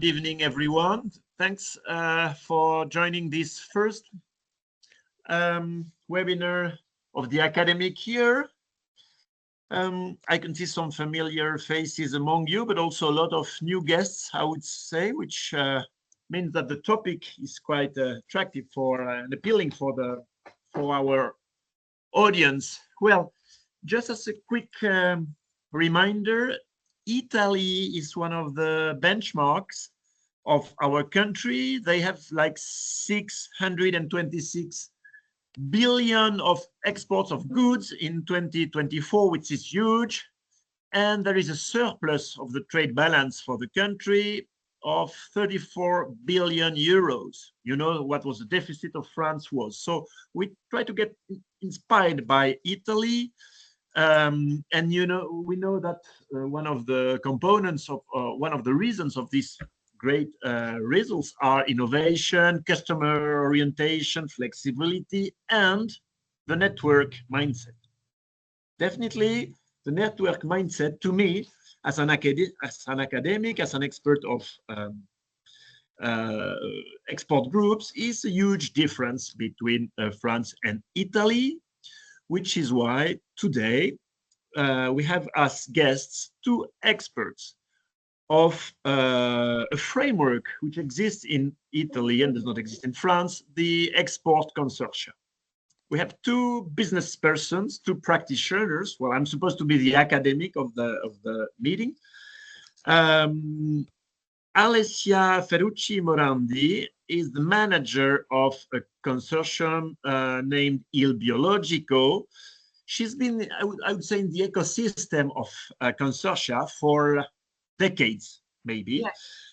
evening, everyone. Thanks for joining this first webinar of the academic year. I can see some familiar faces among you, but also a lot of new guests, I would say, which means that the topic is quite attractive for and appealing for our audience. Well, just as a quick reminder, Italy is one of the benchmarks of our country. They have like 626 billion of exports of goods in 2024, which is huge. And there is a surplus of the trade balance for the country of 34 billion euros. You know what was the deficit of France was. So we try to get inspired by Italy. And you know, we know that one of the components of one of the reasons of these great results are innovation, customer orientation, flexibility, and the network mindset. Definitely, the network mindset, to me, as an academic, as an expert of export groups, is a huge difference between France and Italy, which is why today we have as guests two experts of a framework which exists in Italy and does not exist in France, the Export Consortia. We have two business persons, two practitioners. Well, I'm supposed to be the academic of the meeting. Alessia Ferrucci Morandi is the manager of a consortium named Il Biologico. She's been, I would say, in the ecosystem of consortia for decades, maybe, yes.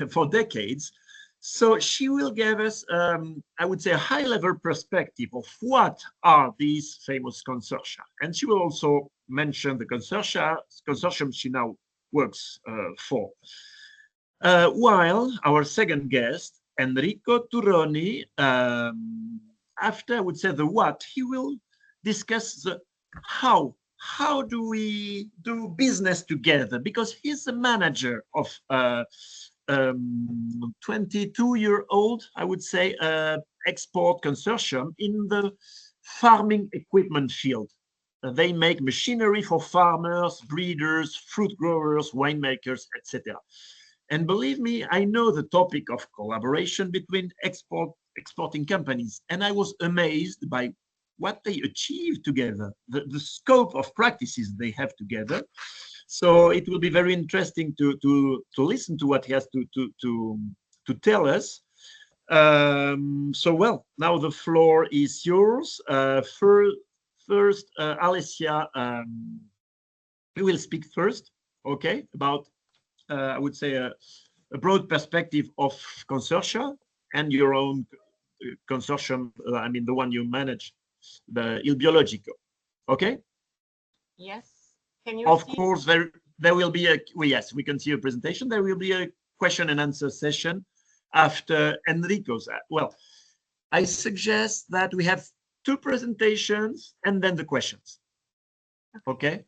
For decades. So she will give us, I would say, a high-level perspective of what are these famous consortia. And she will also mention the consortium she now works for. While our second guest, Enrico Turroni, after, I would say, the what, he will discuss the how. How do we do business together? Because he's the manager of 22-year-old, I would say, export consortium in the farming equipment field. They make machinery for farmers, breeders, fruit growers, winemakers, etc. And believe me, I know the topic of collaboration between exporting companies, and I was amazed by what they achieve together, the scope of practices they have together. So it will be very interesting to listen to what he has to tell us. So, well, now the floor is yours. First, Alessia, we will speak first, okay, about, I would say, a broad perspective of consortia and your own consortium, I mean, the one you manage, the Il Biologico, okay? Yes. Can you of course, there will be a, well, yes, we can see a presentation. There will be a question and answer session after Enrico's. Well, I suggest that we have two presentations and then the questions, okay?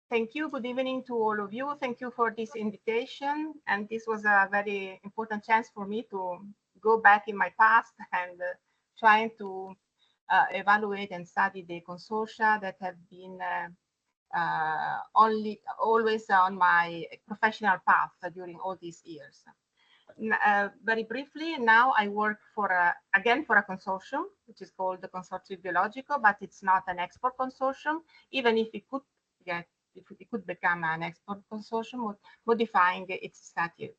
Thank you. Good evening to all of you. Thank you for this invitation. And this was a very important chance for me to go back in my past and trying to evaluate and study the consortia that have been always on my professional path during all these years. Very briefly, now I work for again for a consortium, which is called the Consortia Biologico, but it's not an export consortium, even if it could get, if it could become an export consortium, modifying its statute.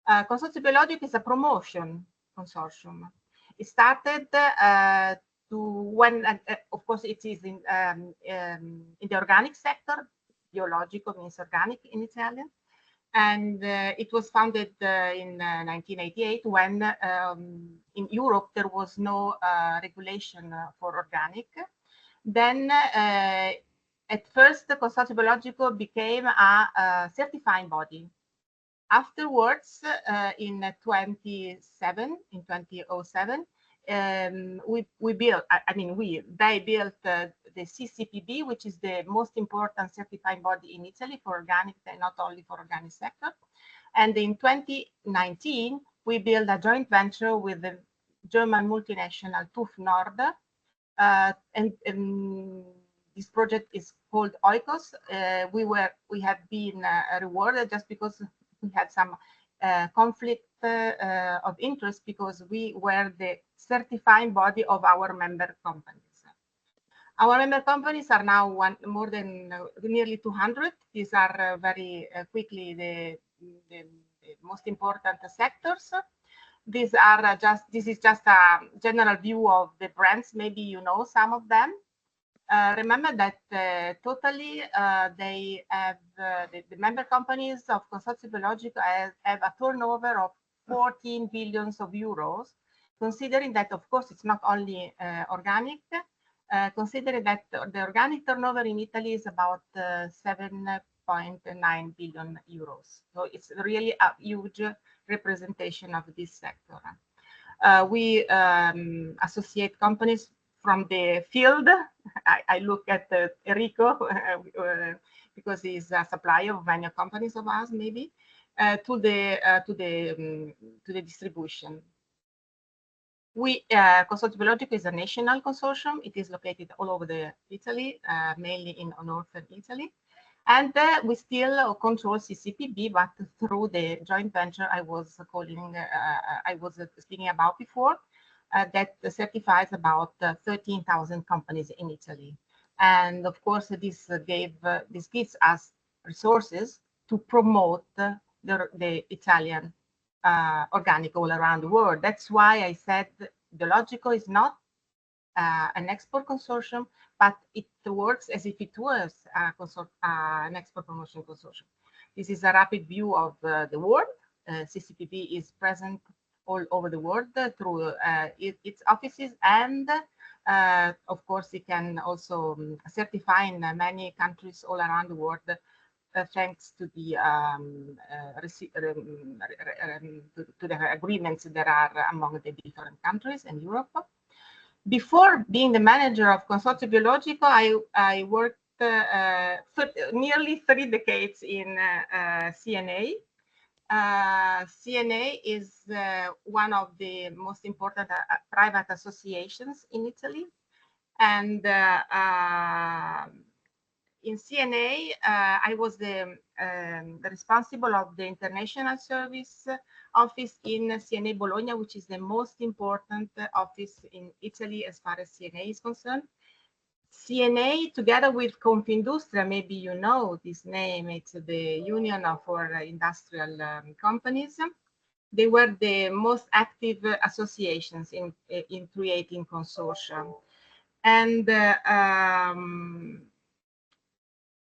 Consortia Biologico is a promotion consortium. It started when, of course, it is in the organic sector. Biologico means organic in Italian, and it was founded in 1988 when in Europe there was no regulation for organic. Then at first, the Consortia Biologico became a certifying body. Afterwards, in 2007, we built, they built the CCPB, which is the most important certifying body in Italy for organic, not only for organic sector. And in 2019, we built a joint venture with the German multinational TÜV Nord, and this project is called Oikos. We have been rewarded just because we had some conflict of interest, because we were the certifying body of our member companies. Our member companies are now more than nearly 200. These are very quickly the most important sectors. These are this is just a general view of the brands. Maybe you know some of them. Remember that totally they have the member companies of Consortia Biologico have a turnover of 14 billions of euros, considering that, of course, it's not only organic. Considering that the organic turnover in Italy is about 7.9 billion euros. So it's really a huge representation of this sector. We associate companies from the field. I look at Enrico because he's a supplier of many companies of us, maybe to the distribution. Consortia Biologico is a national consortium. It is located all over Italy, mainly in northern Italy. And we still control CCPB, but through the joint venture I was speaking about before, that certifies about 13,000 companies in Italy. And of course, this gives us resources to promote the Italian organic all around the world. That's why I said Biologico is not an export consortium, but it works as if it was an export promotion consortium. This is a rapid view of the world. CCPB is present all over the world through its offices, and of course it can also certify in many countries all around the world, thanks to the agreements that are among the different countries in Europe. Before being the manager of Consortia Biologico, I worked for nearly 3 decades in CNA. CNA is one of the most important private associations in Italy, and in CNA, I was the responsible of the international service office in CNA Bologna, which is the most important office in Italy as far as CNA is concerned. CNA, together with Confindustria, maybe you know this name, it's the Union for Industrial Companies. They were the most active associations in creating consortia. And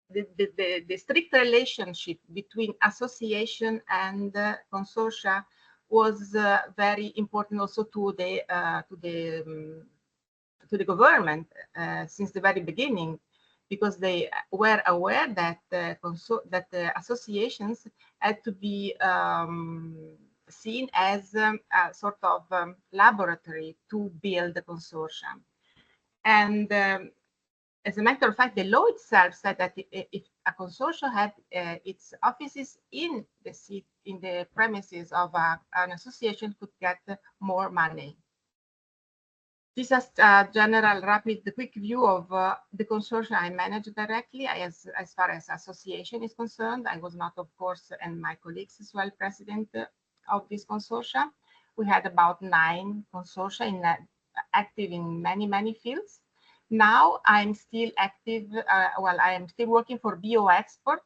the strict relationship between association and consortia was very important also to the government since the very beginning, because they were aware that the associations had to be seen as a sort of laboratory to build the consortium. And as a matter of fact, the law itself said that if a consortium had its offices in the premises of an association, could get more money. This is a general, rapid, quick view of the consortium I manage directly. As far as association is concerned, I was not, of course, and my colleagues as well, president of this consortia. We had about 9 consortia active in many fields. Now I'm still active, I am still working for BioExport.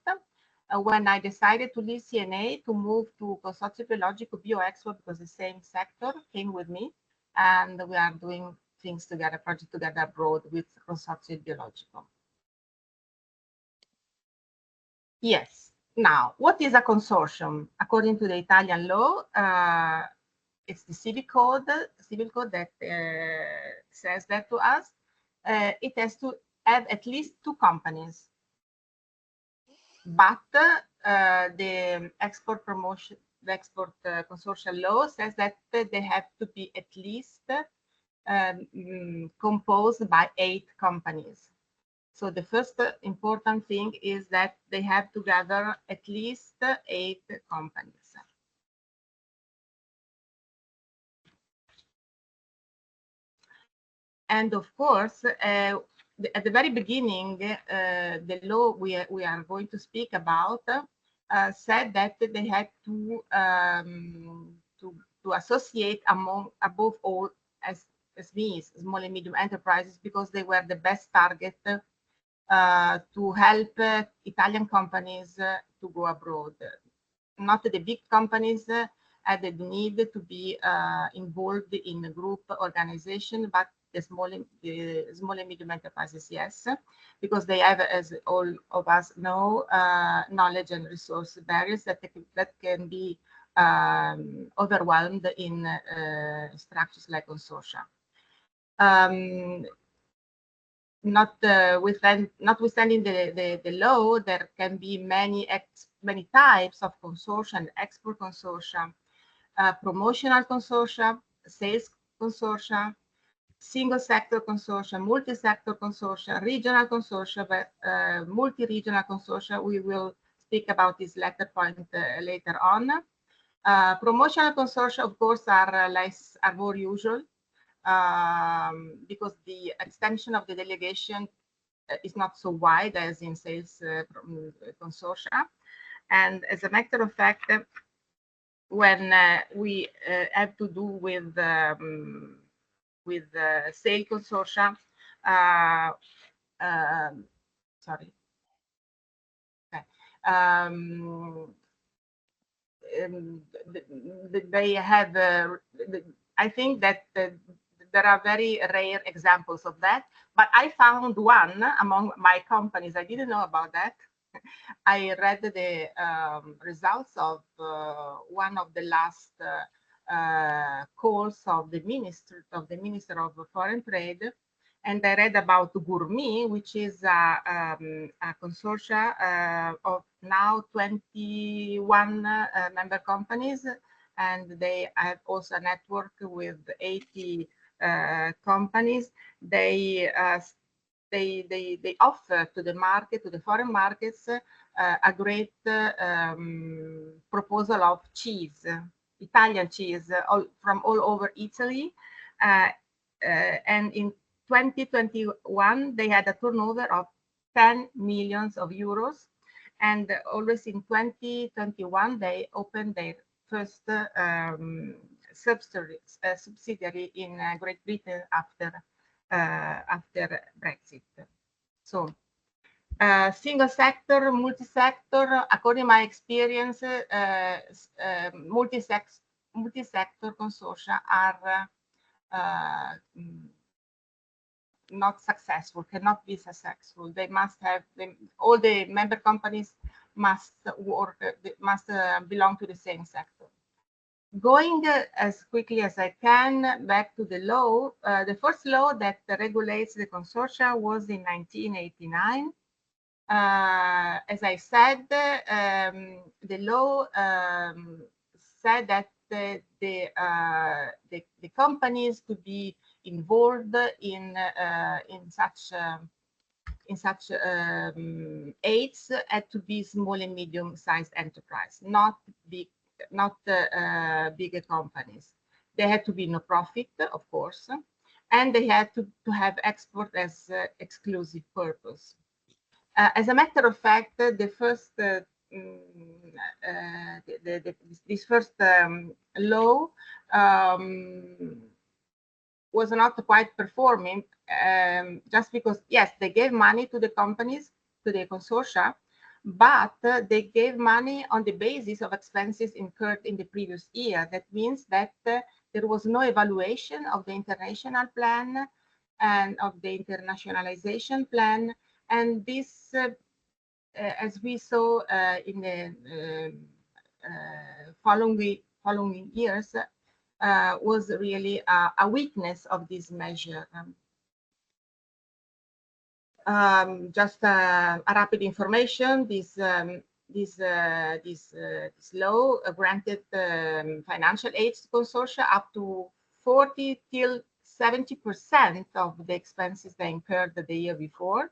When I decided to leave CNA to move to Consortia Biologico, BioExport, because the same sector came with me, and we are doing things together, project together abroad with Consortia Biologico. Yes. Now, what is a consortium? According to the Italian law, it's the civil code that says that to us. It has to have at least 2 companies, but the export consortium law says that they have to be at least composed by 8 companies. So the first important thing is that they have to gather at least 8 companies. And of course, at the very beginning, the law we are going to speak about said that they had to associate above all as SMEs, small and medium enterprises, because they were the best target to help Italian companies to go abroad. Not the big companies had the need to be involved in a group organization, but the small and medium enterprises, yes, because they have, as all of us know, knowledge and resource barriers that can be overwhelmed in structures like consortia. Notwithstanding the law, there can be many types of consortia and export consortia, promotional consortia, sales consortia, single sector consortia, multi-sector consortia, regional consortia, but multi-regional consortia. We will speak about this latter point later on. Promotional consortia, of course, are more usual because the extension of the delegation is not so wide as in sales consortia. And as a matter of fact, when we have to do with sale consortia, sorry. Okay. They have, I think that there are very rare examples of that, but I found one among my companies. I didn't know about that. I read the results of one of the last calls of the Minister of Foreign Trade, and I read about Gourmet, which is a consortia of now 21 member companies, and they have also a network with 80 companies. They offer to the market, to the foreign markets, a great proposal of cheese, Italian cheese, from all over Italy, and in 2021 they had a turnover of 10 millions of euros, and always in 2021 they opened their first subsidiary in Great Britain after Brexit. So single sector, multi-sector, according to my experience, multi-sector consortia are not successful, cannot be successful. They must have all the member companies must work, must belong to the same sector. Going as quickly as I can back to the law, the first law that regulates the consortia was in 1989. As I said, the law said that the companies could be involved in such aids had to be small and medium-sized enterprise, not bigger companies. They had to be no profit, of course, and they had to have export as exclusive purpose. As a matter of fact, the first this first law was not quite performing, just because, yes, they gave money to the companies, to the consortia, but they gave money on the basis of expenses incurred in the previous year. That means that there was no evaluation of the international plan and of the internationalization plan. And this, as we saw in the following years, was really a weakness of this measure. Just a rapid information: this law granted financial aid to consortia up to 40 till 70% of the expenses they incurred the year before,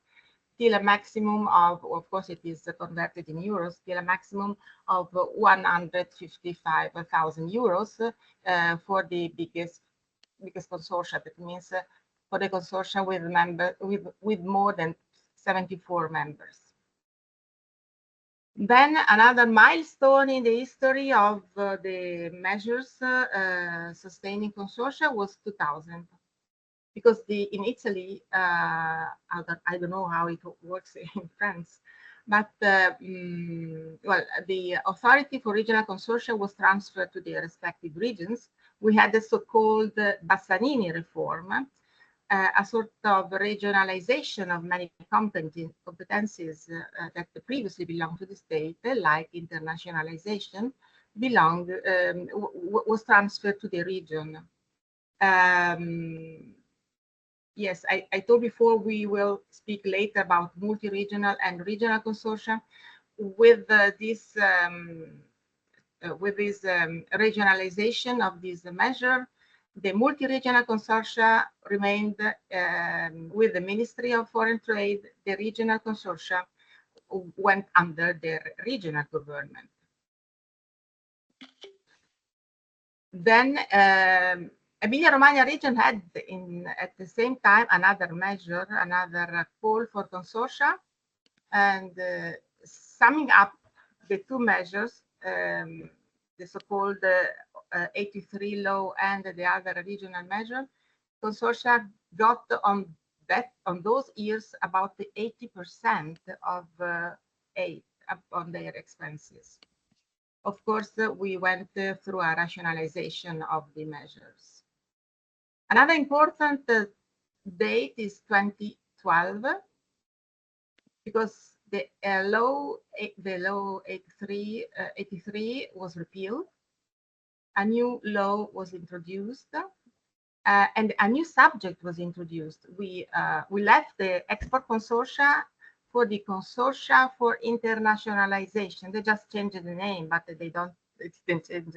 till a maximum of course, it is converted in euros, till a maximum of 155,000 euros for the biggest consortia. That means for the consortia with more than 74 members. Then another milestone in the history of the measures sustaining consortia was 2000, because in Italy, I don't know how it works in France, but well, the authority for regional consortia was transferred to their respective regions. We had the so-called Bassanini reform, a sort of regionalization of many competencies that previously belonged to the state, like internationalization, was transferred to the region. Yes, I told before we will speak later about multi-regional and regional consortia. With this regionalization of this measure, the multi-regional consortia remained with the Ministry of Foreign Trade. The regional consortia went under their regional government. Then Emilia-Romagna region had at the same time another measure, another call for consortia, and summing up the two measures, the so-called 83 law and the other regional measure, consortia got on those years about the 80% of aid on their expenses. Of course, we went through a rationalization of the measures. Another important date is 2012, because the law 83 was repealed. A new law was introduced, and a new subject was introduced. We left the export consortia for the Consortia for Internationalization. They just changed the name, but it didn't change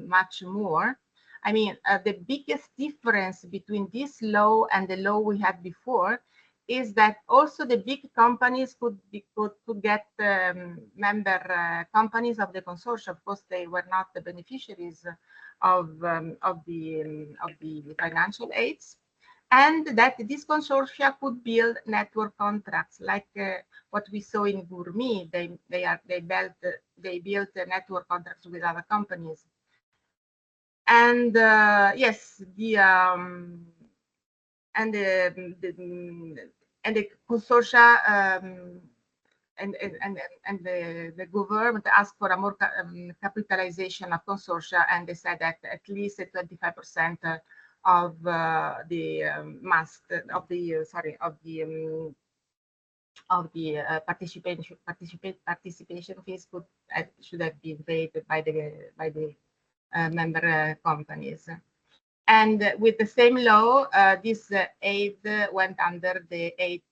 much more. I mean, the biggest difference between this law and the law we had before is that also the big companies could get member companies of the consortia. Of course, they were not the beneficiaries of the financial aids, and that this consortia could build network contracts like what we saw in Gourmet. They built network contracts with other companies, and yes, the consortia and the government asked for a more capitalization of consortia, and they said that at least 25% of the participation fees should have been paid by the member companies. And with the same law, this aid went under the aid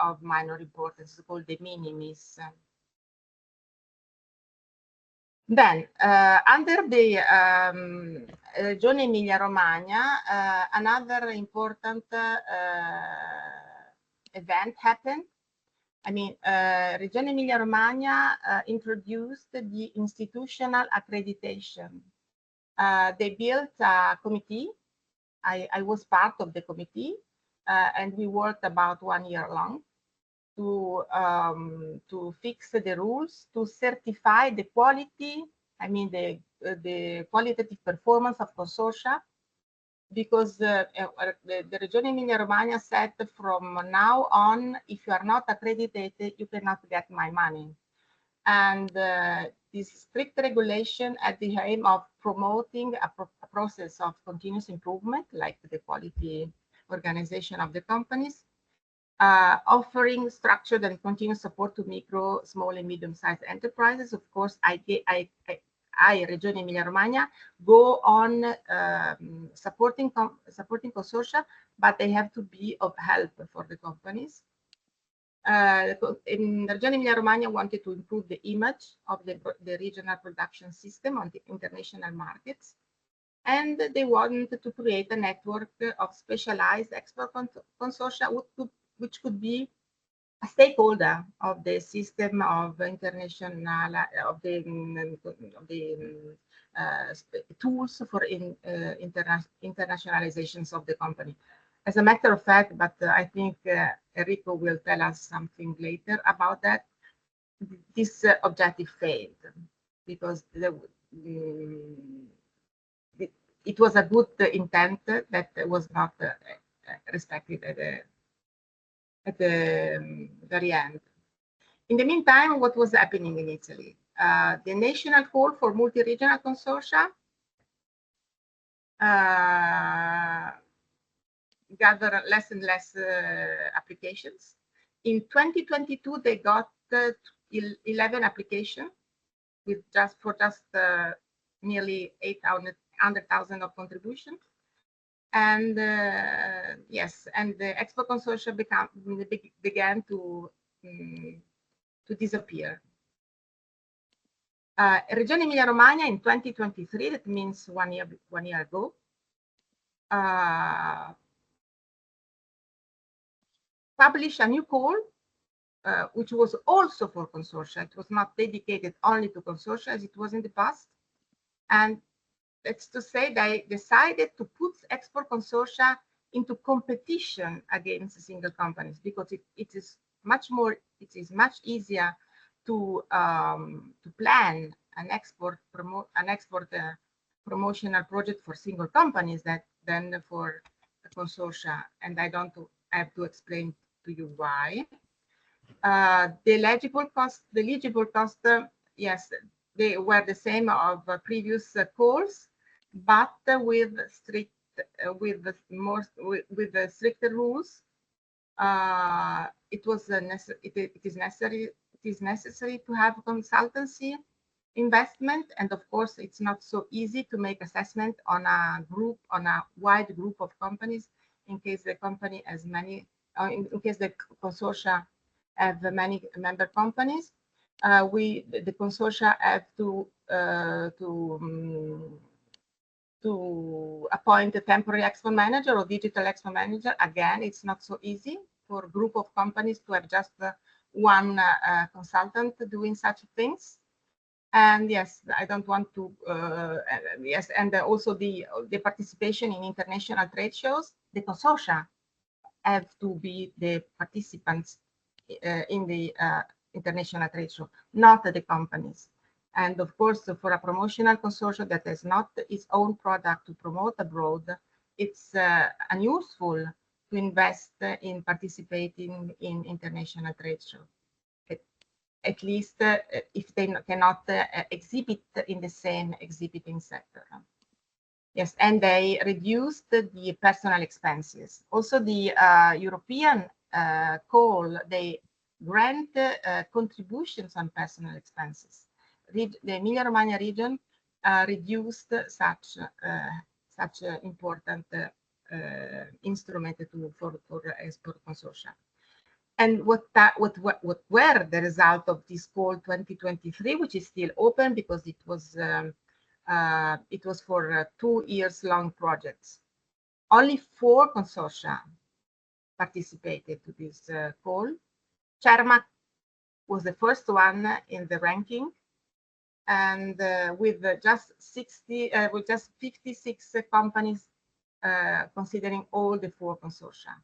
of minor importance, called de minimis. Then, under the Regione Emilia-Romagna, another important event happened. I mean, Regione Emilia-Romagna introduced the institutional accreditation. They built a committee. I was part of the committee, and we worked about 1 year long to fix the rules, to certify the quality, I mean the qualitative performance of consortia, because the Regione Emilia-Romagna said from now on, if you are not accredited, you cannot get my money. And this strict regulation had the aim of promoting a process of continuous improvement, like the quality organization of the companies, offering structured and continuous support to micro, small, and medium-sized enterprises. Of course, I Regione Emilia-Romagna, go on supporting consortia, but they have to be of help for the companies. In Regione Emilia-Romagna wanted to improve the image of the regional production system on the international markets, and they wanted to create a network of specialized export consortia which could be a stakeholder of the system of international tools for internationalizations of the company. As a matter of fact, but I think Enrico will tell us something later about that, this objective failed because it was a good intent that was not respected at the very end. In the meantime, what was happening in Italy? The national call for multi-regional consortia gather less and less applications. In 2022, they got 11 applications with just nearly 800,000 of contribution. And yes, and the Expo Consortia began to disappear. Regione Emilia-Romagna in 2023, that means one year ago, published a new call, which was also for consortia. It was not dedicated only to consortia as it was in the past. And that's to say they decided to put export consortia into competition against single companies, because it is much easier to plan an export promotional project for single companies than for a consortia, and I don't have to explain to you why. The eligible cost, yes, they were the same of previous calls, but with stricter rules. It is necessary to have consultancy investment, and of course it's not so easy to make assessment on a wide group of companies in case the company has many, in case the consortia have many member companies. The consortia have to appoint a temporary export manager or digital export manager. Again, it's not so easy for a group of companies to have just one consultant doing such things. And yes, I don't want to, yes, and also the participation in international trade shows. The consortia have to be the participants in the international trade show, not the companies. And of course, for a promotional consortium that has not its own product to promote abroad, it's unuseful to invest in participating in international trade show. At least if they cannot exhibit in the same exhibiting sector. Yes, and they reduced the personal expenses. Also, the European call, they grant contributions on personal expenses. The Emilia-Romagna region reduced such important instrument for export consortia. And what were the result of this call 2023, which is still open because it was for 2 years long projects. Only 4 consortia participated to this call. Cermak was the first one in the ranking, and with just 56 companies considering all the 4 consortia,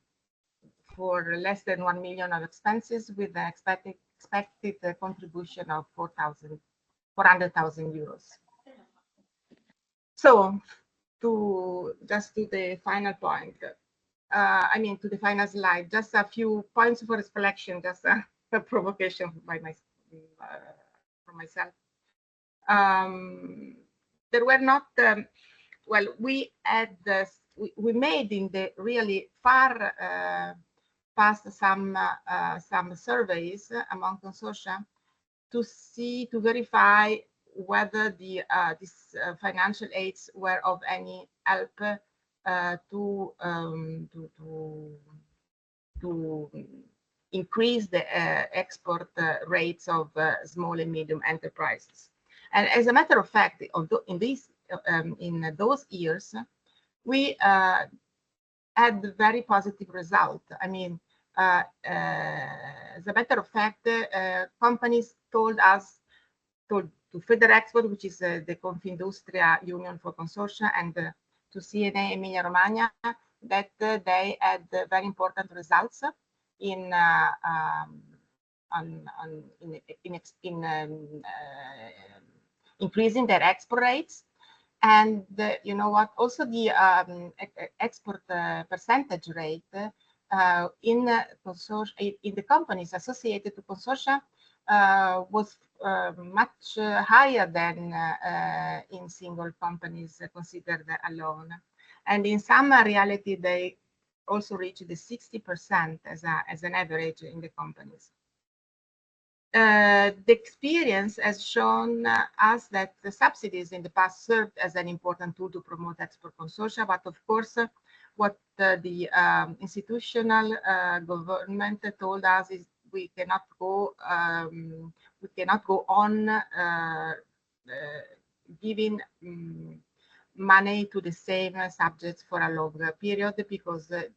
for less than 1 million of expenses, with an expected contribution of 400,000 euros. So, to the final point, I mean to the final slide, just a few points for reflection, just a provocation for myself. There were not, well, we had we made in the really far past some surveys among consortia to verify whether these financial aids were of any help to increase the export rates of small and medium enterprises. And as a matter of fact, in those years, we had very positive result. I mean, as a matter of fact, companies told to Federexport, which is the Confindustria Union for Consortia, and to CNA Emilia Romagna, that they had very important results in increasing their export rates. And you know what? Also, the export percentage rate in consortia, in the companies associated to consortia was much higher than in single companies considered alone. And in some reality, they also reached the 60% as an average in the companies. The experience has shown us that the subsidies in the past served as an important tool to promote export consortia, but of course, what the institutional government told us is we cannot go on giving money to the same subjects for a longer period, because the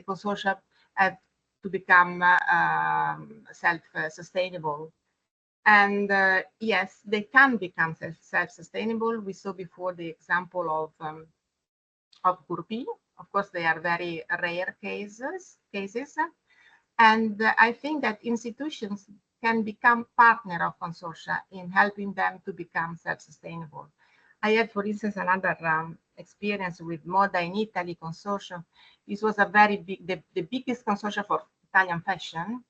consortia have to become self-sustainable. And yes, they can become self-sustainable. We saw before the example of Gurpi. Of course, they are very rare cases. And I think that institutions can become partner of consortia in helping them to become self-sustainable. I had, for instance, another experience with Moda in Italy consortium. This was a very big, the biggest consortium for Italian fashion.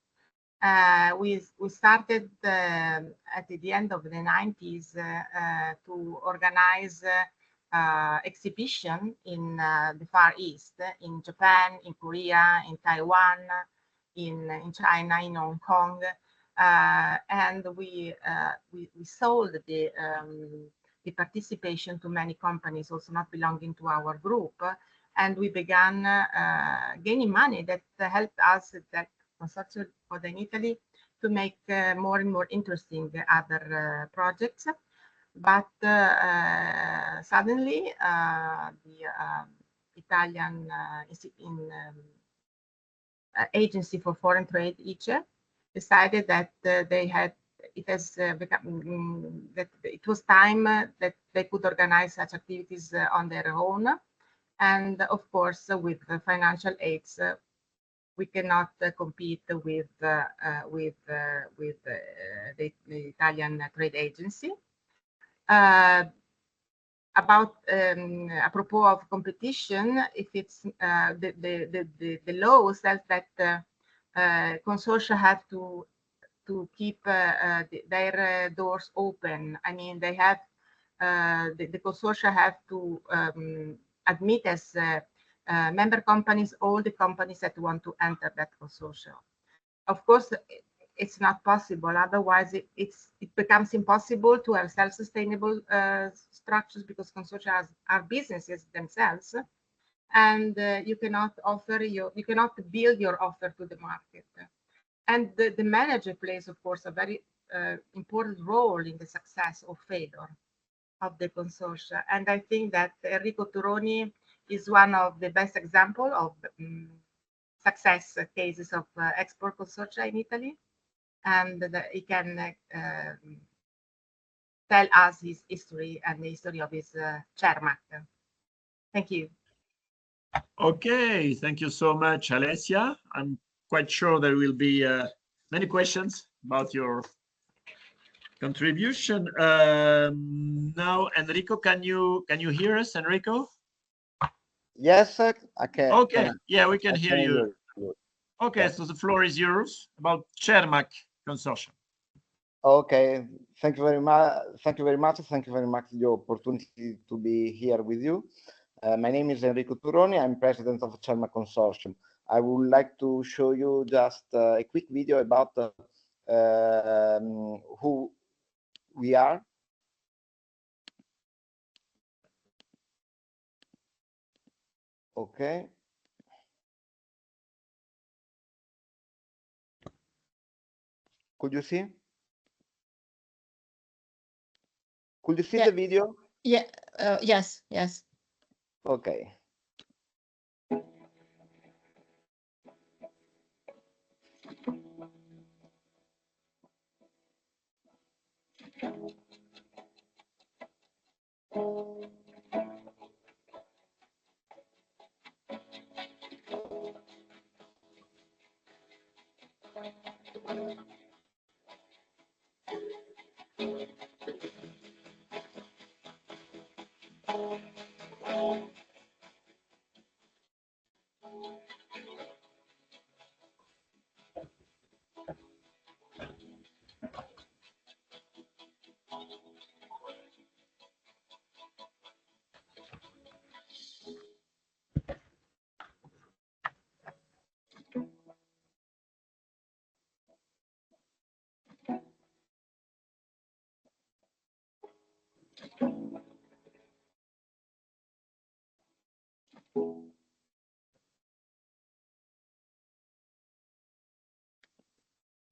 We started at the end of the 90s to organize exhibition in the Far East, in Japan, in Korea, in Taiwan, in China, in Hong Kong, and we sold the participation to many companies also not belonging to our group, and we began gaining money that helped us, that Consortia in Italy, to make more and more interesting other projects. But suddenly the Italian Agency for Foreign Trade, ICE, decided that they had it has become that it was time that they could organize such activities on their own, and of course with financial aids we cannot compete with the Italian Trade Agency. About apropos of competition, if it's the law says that consortia have to keep their doors open. I mean, they have the consortia have to admit as member companies all the companies that want to enter that consortium. Of course, it's not possible. Otherwise, it becomes impossible to have self-sustainable structures, because consortia are businesses themselves, and you cannot build your offer to the market. And the manager plays, of course, a very important role in the success or failure of the consortia. And I think that Enrico Turoni is one of the best examples of success cases of export consortia in Italy, and he can tell us his history and the history of his Cermak. Thank you. Okay, thank you so much, Alessia. I'm quite sure there will be many questions about your contribution. Now, Enrico, can you hear us, Enrico? Yes, I can. Okay, yeah, we can hear you. you. Okay, Yeah. so the floor is yours about Cermak Consortium. Okay, thank you very much. Thank you very much. Thank you very much for the opportunity to be here with you. My name is Enrico Turoni. I'm president of Cermak Consortium. I would like to show you just a quick video about who we are. Okay. Could you see? Could you see the video? Yeah. Yes. Yes. Okay.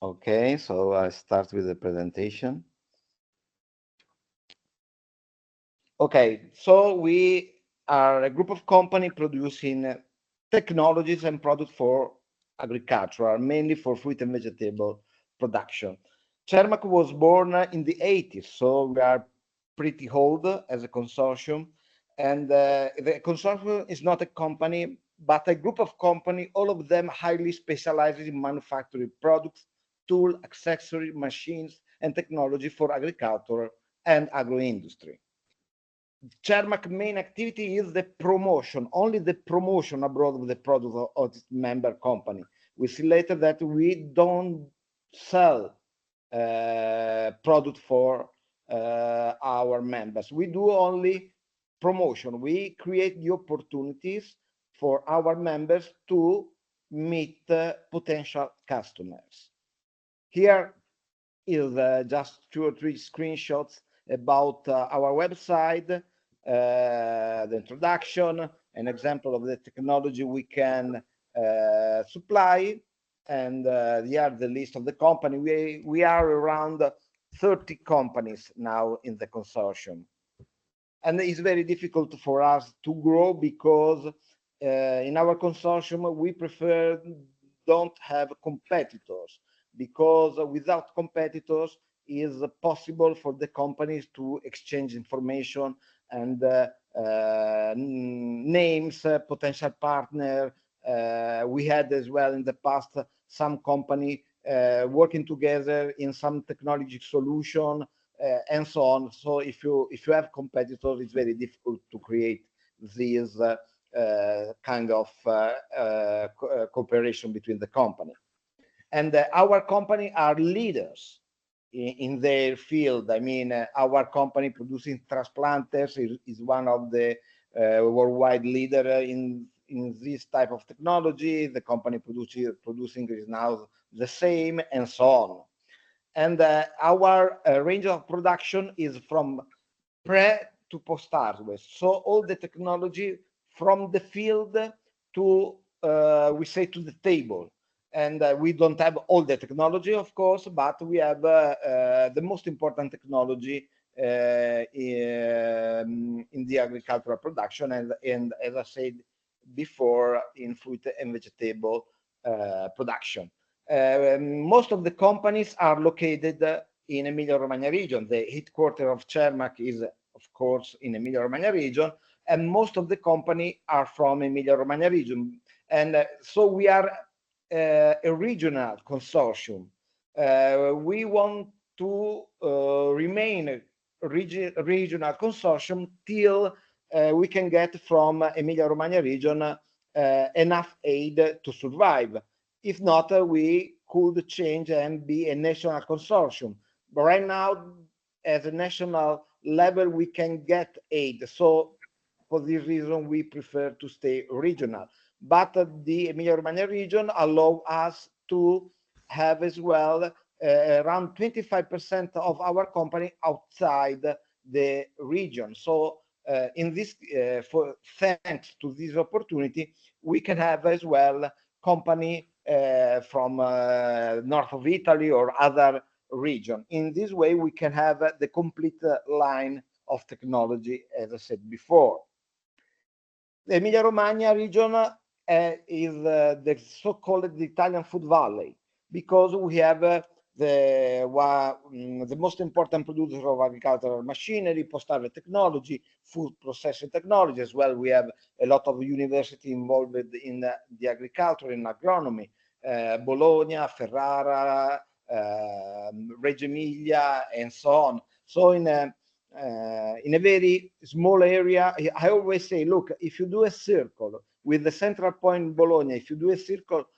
Okay, so I start with the presentation. Okay, so we are a group of company producing technologies and products for agriculture, mainly for fruit and vegetable production. Cermaq was born in the 80s, so we are pretty old as a consortium. And the consortium is not a company, but a group of company, all of them highly specialized in manufacturing products, tool, accessory, machines, and technology for agriculture and agro-industry. Cermaq main activity is the promotion, only the promotion abroad of the product of its member company. We see later that we don't sell product for our members. We do only promotion. We create the opportunities for our members to meet potential customers. Here is just 2 or 3 screenshots about our website, the introduction, an example of the technology we can supply, and here the list of the company. We are around 30 companies now in the consortium. And it's very difficult for us to grow because in our consortium, we prefer don't have competitors, because without competitors is possible for the companies to exchange information and names, potential partner. We had as well in the past some company working together in some technology solution and so on. So if you have competitors, it's very difficult to create these kind of cooperation between the company. And our company are leaders in their field. I mean, our company producing transplanters is one of the worldwide leader in this type of technology. The company producing is now the same, and so on. And our range of production is from pre to post harvest. So all the technology from the field to we say to the table. And we don't have all the technology, of course, but we have the most important technology in the agricultural production, and as I said before, in fruit and vegetable production. Most of the companies are located in Emilia-Romagna region. The headquarters of Cermaq is, of course, in Emilia-Romagna region, and most of the company are from Emilia-Romagna region. And so we are a regional consortium. We want to remain a regional consortium till we can get from Emilia-Romagna region enough aid to survive. If not, we could change and be a national consortium. But right now, as a national level, we can get aid. So for this reason, we prefer to stay regional. But the Emilia-Romagna region allow us to have as well around 25% of our company outside the region. So in this, thanks to this opportunity, we can have as well company from north of Italy or other region. In this way, we can have the complete line of technology, as I said before. The Emilia-Romagna region is the so-called Italian food valley, because we have the most important producer of agricultural machinery, post-harvest technology, food processing technology as well. We have a lot of university involved in the agriculture and agronomy, Bologna, Ferrara, Reggio Emilia, and so on. So in a very small area, I always say, look, if you do a circle with the central point in Bologna, if you do a circle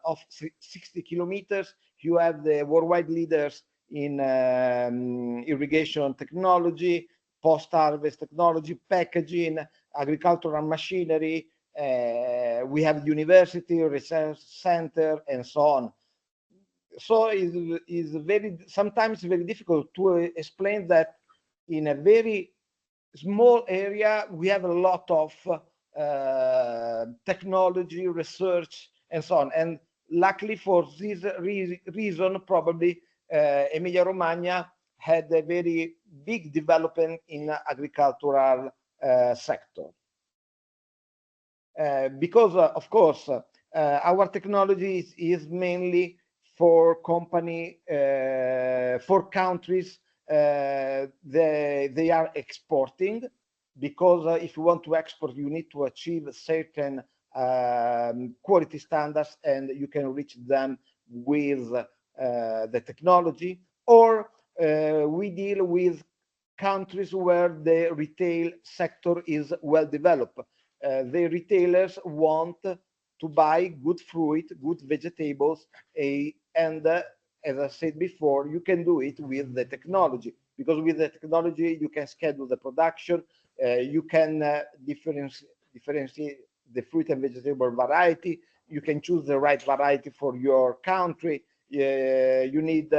of 60 kilometers, you have the worldwide leaders in irrigation technology, post-harvest technology, packaging, agricultural machinery. We have university, research center, and so on. So it's sometimes very difficult to explain that in a very small area we have a lot of technology, research, and so on. And luckily for this reason, probably Emilia-Romagna had a very big development in agricultural sector. Because of course our technology is mainly for countries they are exporting, because if you want to export you need to achieve certain quality standards, and you can reach them with the technology. Or we deal with countries where the retail sector is well developed. The retailers want to buy good fruit, good vegetables, and as I said before, you can do it with the technology, because with the technology you can schedule the production, you can differentiate the fruit and vegetable variety, you can choose the right variety for your country, you need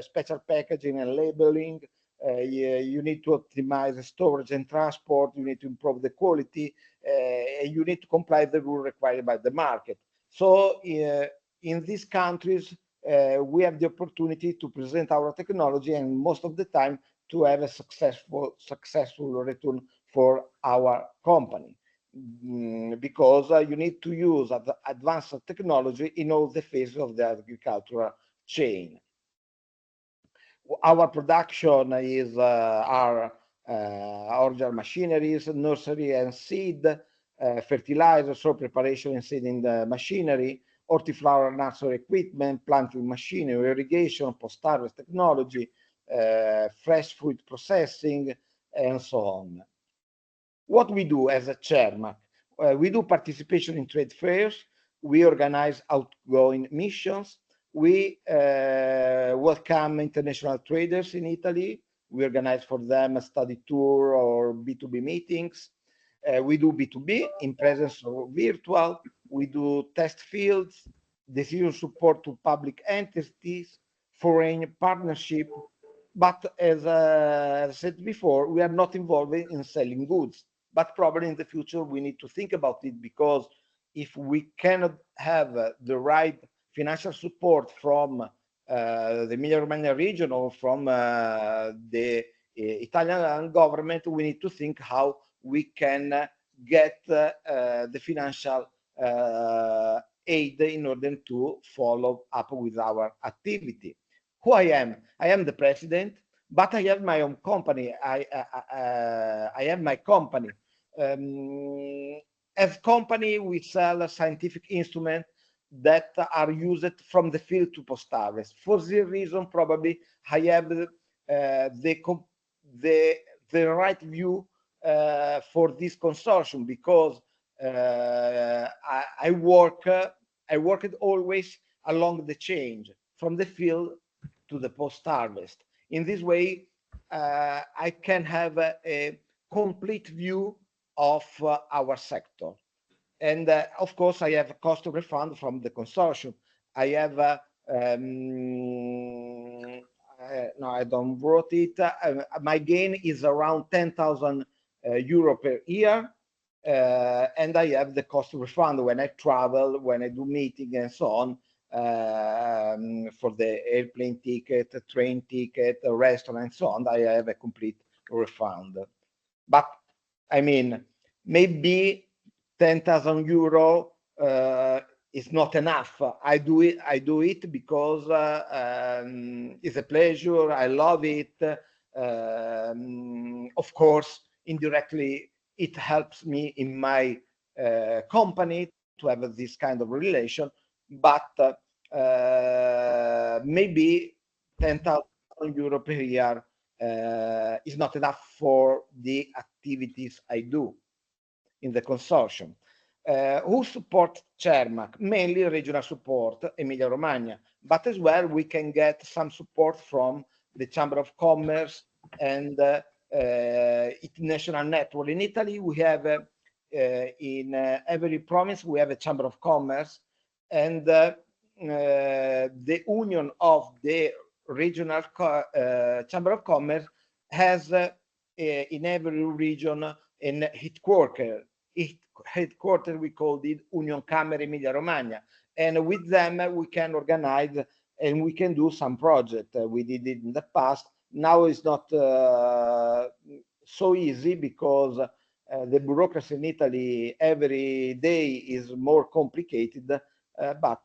special packaging and labeling, you need to optimize the storage and transport, you need to improve the quality, and you need to comply with the rule required by the market. So in these countries, we have the opportunity to present our technology, and most of the time to have a successful return for our company, because you need to use advanced technology in all the phases of the agricultural chain. Our production is our orchard machineries, nursery and seed, fertilizer, soil preparation and seeding machinery, hortiflower nursery equipment, planting machinery, irrigation, post-harvest technology, fresh fruit processing, and so on. What we do as a chairman, we do participation in trade fairs, we organize outgoing missions, we welcome international traders in Italy, we organize for them a study tour or B2B meetings, we do B2B in presence or virtual, we do test fields, decision support to public entities, foreign partnership, but as I said before, we are not involved in selling goods. But probably in the future we need to think about it, because if we cannot have the right financial support from the Emilia-Romagna region or from the Italian government, we need to think how we can get the financial aid in order to follow up with our activity. Who I am the president, but I have my own company. I have my company. As company, we sell a scientific instrument that are used from the field to post-harvest. For this reason, probably I have the right view for this consortium, because I worked always along the chain from the field to the post-harvest. In this way, I can have a complete view of our sector. And of course, I have a cost of refund from the consortium. I have, no, I don't wrote it. My gain is around 10,000 euro per year. And I have the cost of refund when I travel, when I do meeting and so on, for the airplane ticket, train ticket, restaurant and so on. I have a complete refund. But I mean, maybe 10,000 euro is not enough. I do it because it's a pleasure. I love it. Of course, indirectly, it helps me in my company to have this kind of relation. But maybe 10,000 euro per year is not enough for the activities I do in the consortium. Who support Cermak? Mainly regional support, Emilia-Romagna, but as well we can get some support from the Chamber of Commerce and international network. In Italy, we have in every province we have a Chamber of Commerce, and the union of the regional Chamber of Commerce has in every region in headquarters. We called it Union Camere Emilia Romagna, and with them we can organize and we can do some project. We did it in the past. Now it's not so easy because the bureaucracy in Italy every day is more complicated, but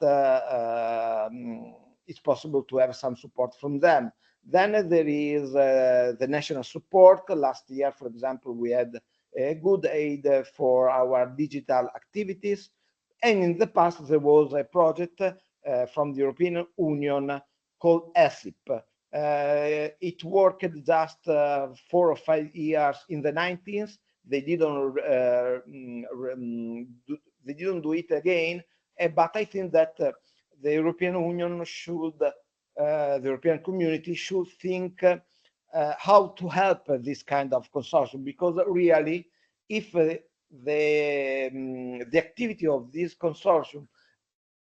it's possible to have some support from them. Then there is the national support. Last year, for example, we had a good aid for our digital activities. And in the past, there was a project from the European Union called ESIP. It worked just 4 or 5 years in the 90s. They didn't do it again. But I think that the European Union should, the European community should think how to help this kind of consortium, because really, if the activity of this consortium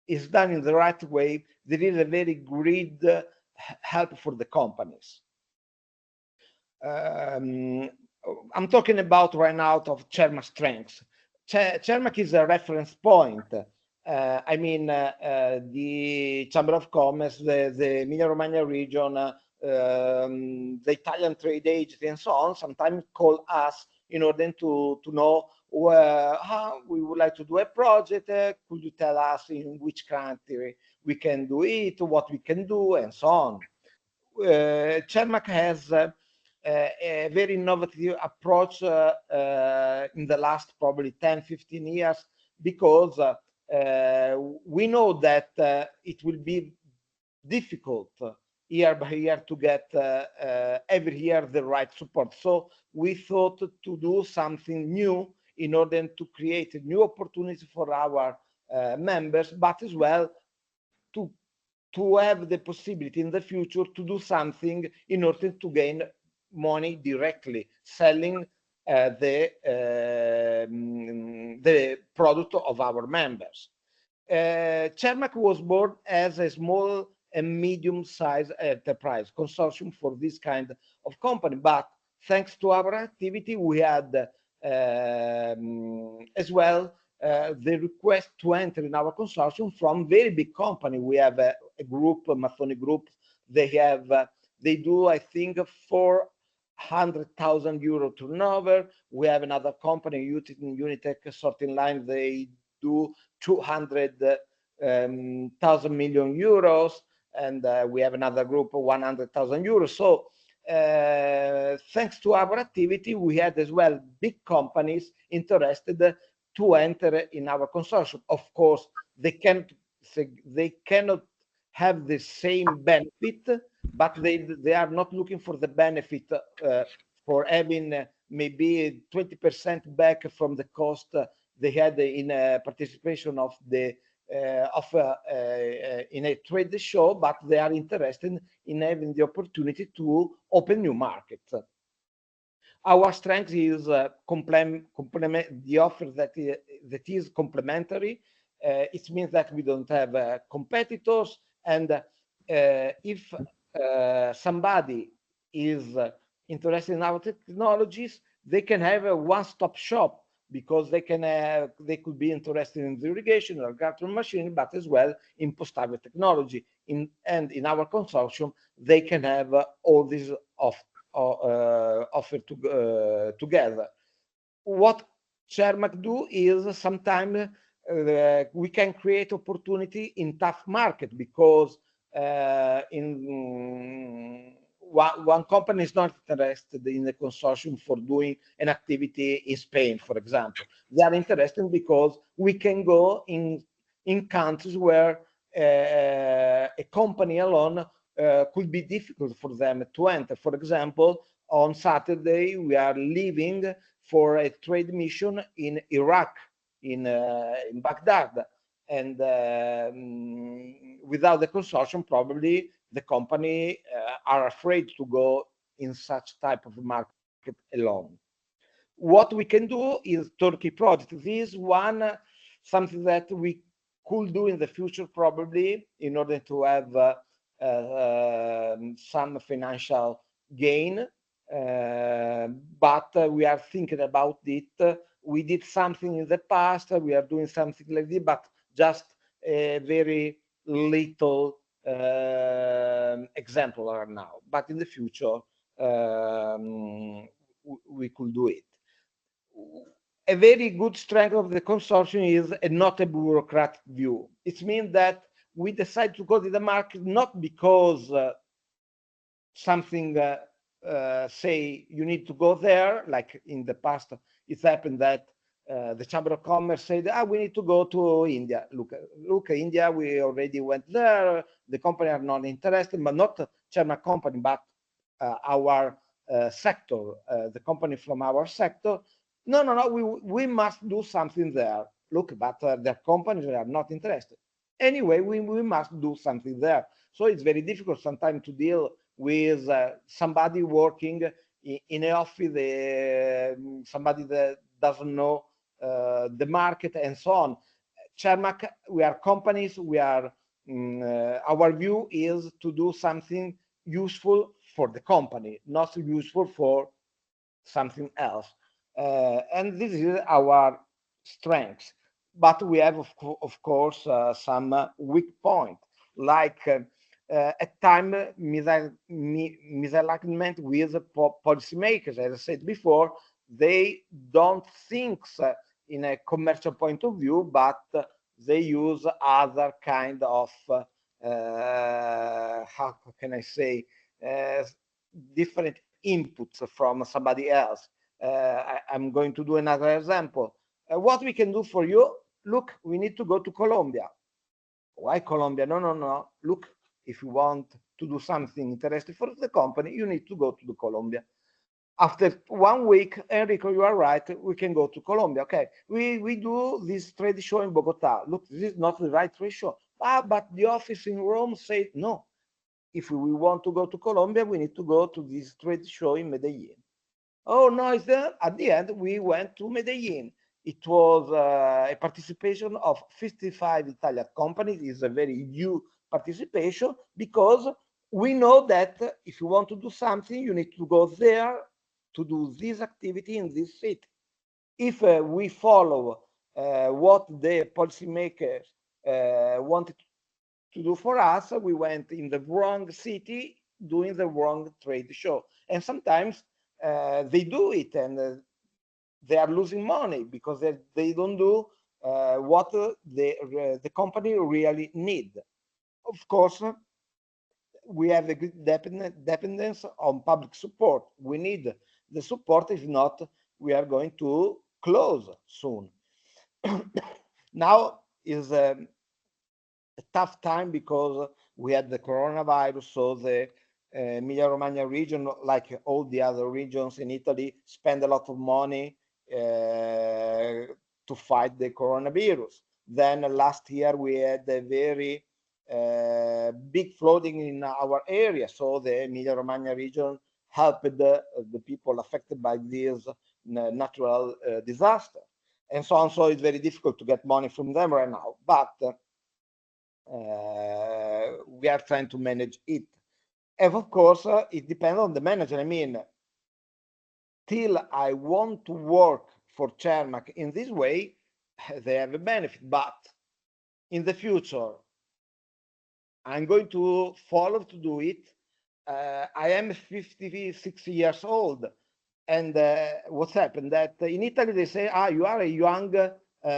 is done in the right way, there is a very great help for the companies. I'm talking about right now of Cermak strengths. Cermak is a reference point. I mean, the Chamber of Commerce, the Emilia-Romagna region, the Italian trade agency, and so on, sometimes call us in order to know how we would like to do a project. Could you tell us in which country we can do it, what we can do, and so on. Cermak has a very innovative approach in the last probably 10-15 years, because we know that it will be difficult year by year to get every year the right support. So we thought to do something new in order to create a new opportunity for our members, but as well to have the possibility in the future to do something in order to gain money directly, selling the product of our members. Cermak was born as a small and medium-sized enterprise consortium for this kind of company, but thanks to our activity, we had as well the request to enter in our consortium from very big company. We have a group, Mazzoni Group. They do, I think, 400,000 euro turnover. We have another company, Unitech Sorting Line. They do 200,000 million euros, and we have another group of 100,000 euros. So thanks to our activity, we had as well big companies interested to enter in our consortium. Of course, they cannot have the same benefit, but they are not looking for the benefit for having maybe 20% back from the cost they had in participation of the in a trade show, but they are interested in having the opportunity to open new markets. Our strength is complement the offer that is complementary. It means that we don't have competitors, and if somebody is interested in our technologies, they can have a one-stop shop, because they could be interested in the irrigation or agricultural machine, but as well in post-harvest technology. And in our consortium, they can have all these offered together. What Cermak do is sometimes we can create opportunity in tough market, because one company is not interested in the consortium for doing an activity in Spain, for example. They are interested because we can go in countries where a company alone could be difficult for them to enter. For example, on Saturday, we are leaving for a trade mission in Iraq, in Baghdad. And without the consortium, probably the company are afraid to go in such type of market alone. What we can do is Turkey project. This one, something that we could do in the future probably in order to have some financial gain, but we are thinking about it. We did something in the past, we are doing something like this, but just a very little exemplar now. But in the future, we could do it. A very good strength of the consortium is not a bureaucratic view. It means that we decide to go to the market not because something say you need to go there, like in the past it happened that the Chamber of Commerce said, we need to go to India. Look, India, we already went there. The company are not interested, but not Cermak company, but our sector, the company from our sector. No, we must do something there. Look, but their companies are not interested. Anyway, we must do something there. So it's very difficult sometimes to deal with somebody working in an office, somebody that doesn't know the market and so on. Cermak, we are companies, we are, our view is to do something useful for the company, not useful for something else. And this is our strength. But we have, of course, some weak points, like at time misalignment with policymakers. As I said before, they don't think in a commercial point of view, but they use other kind of, how can I say, different inputs from somebody else. I'm going to do another example. What we can do for you? Look, we need to go to Colombia. Why Colombia? No. Look, if you want to do something interesting for the company, you need to go to Colombia. After 1 week, Enrico, you are right, we can go to Colombia. Okay, we do this trade show in Bogota. Look, this is not the right trade show. But the office in Rome said, no, if we want to go to Colombia, we need to go to this trade show in Medellin. Oh, no, it's there. At the end, we went to Medellin. It was a participation of 55 Italian companies. It's a very huge participation because we know that if you want to do something, you need to go there to do this activity in this city. If we follow what the policymakers wanted to do for us, we went in the wrong city doing the wrong trade show. And sometimes they do it and they are losing money because they don't do what the company really need. Of course, we have a good dependence on public support. We need the support. If not, we are going to close soon. Now is a tough time because we had the coronavirus, so the Emilia-Romagna region, like all the other regions in Italy, spend a lot of money to fight the coronavirus. Then last year we had a very big flooding in our area, so the Emilia-Romagna region helped the people affected by this natural disaster and so on. So it's very difficult to get money from them right now, but we are trying to manage it. And of course, it depends on the manager. I mean, till I want to work for Cermak in this way, they have a benefit. But in the future, I'm going to follow to do it. I am 56 years old. And what's happened that in Italy, they say, you are a young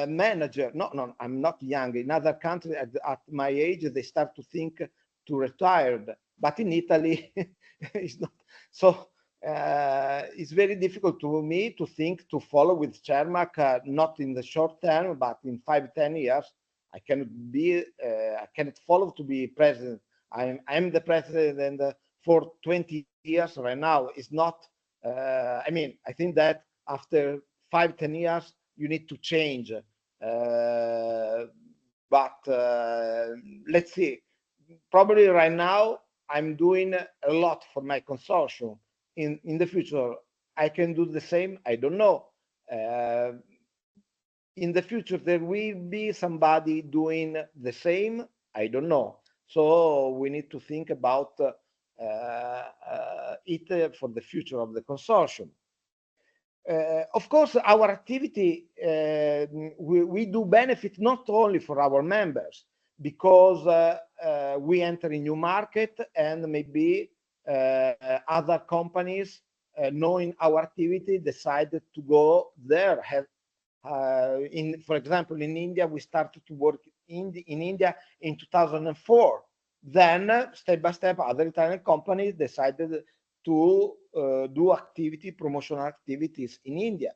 manager. No, I'm not young. In other countries, at my age, they start to think to retire. But in Italy, it's not. So it's very difficult to me to think to follow with Cermak, not in the short term, but in 5-10 years. I cannot be, I cannot follow to be president. I'm the president for 20 years right now. It's not, I mean, I think that after 5-10 years, you need to change. But let's see. Probably right now, I'm doing a lot for my consortium. In the future, I can do the same. I don't know. In the future, there will be somebody doing the same. I don't know. So we need to think about it for the future of the consortium. Of course, our activity, we do benefit not only for our members, because we enter a new market and maybe other companies knowing our activity decided to go there. For example, in India, we started to work in India in 2004. Then, step by step, other Italian companies decided to do promotional activities in India.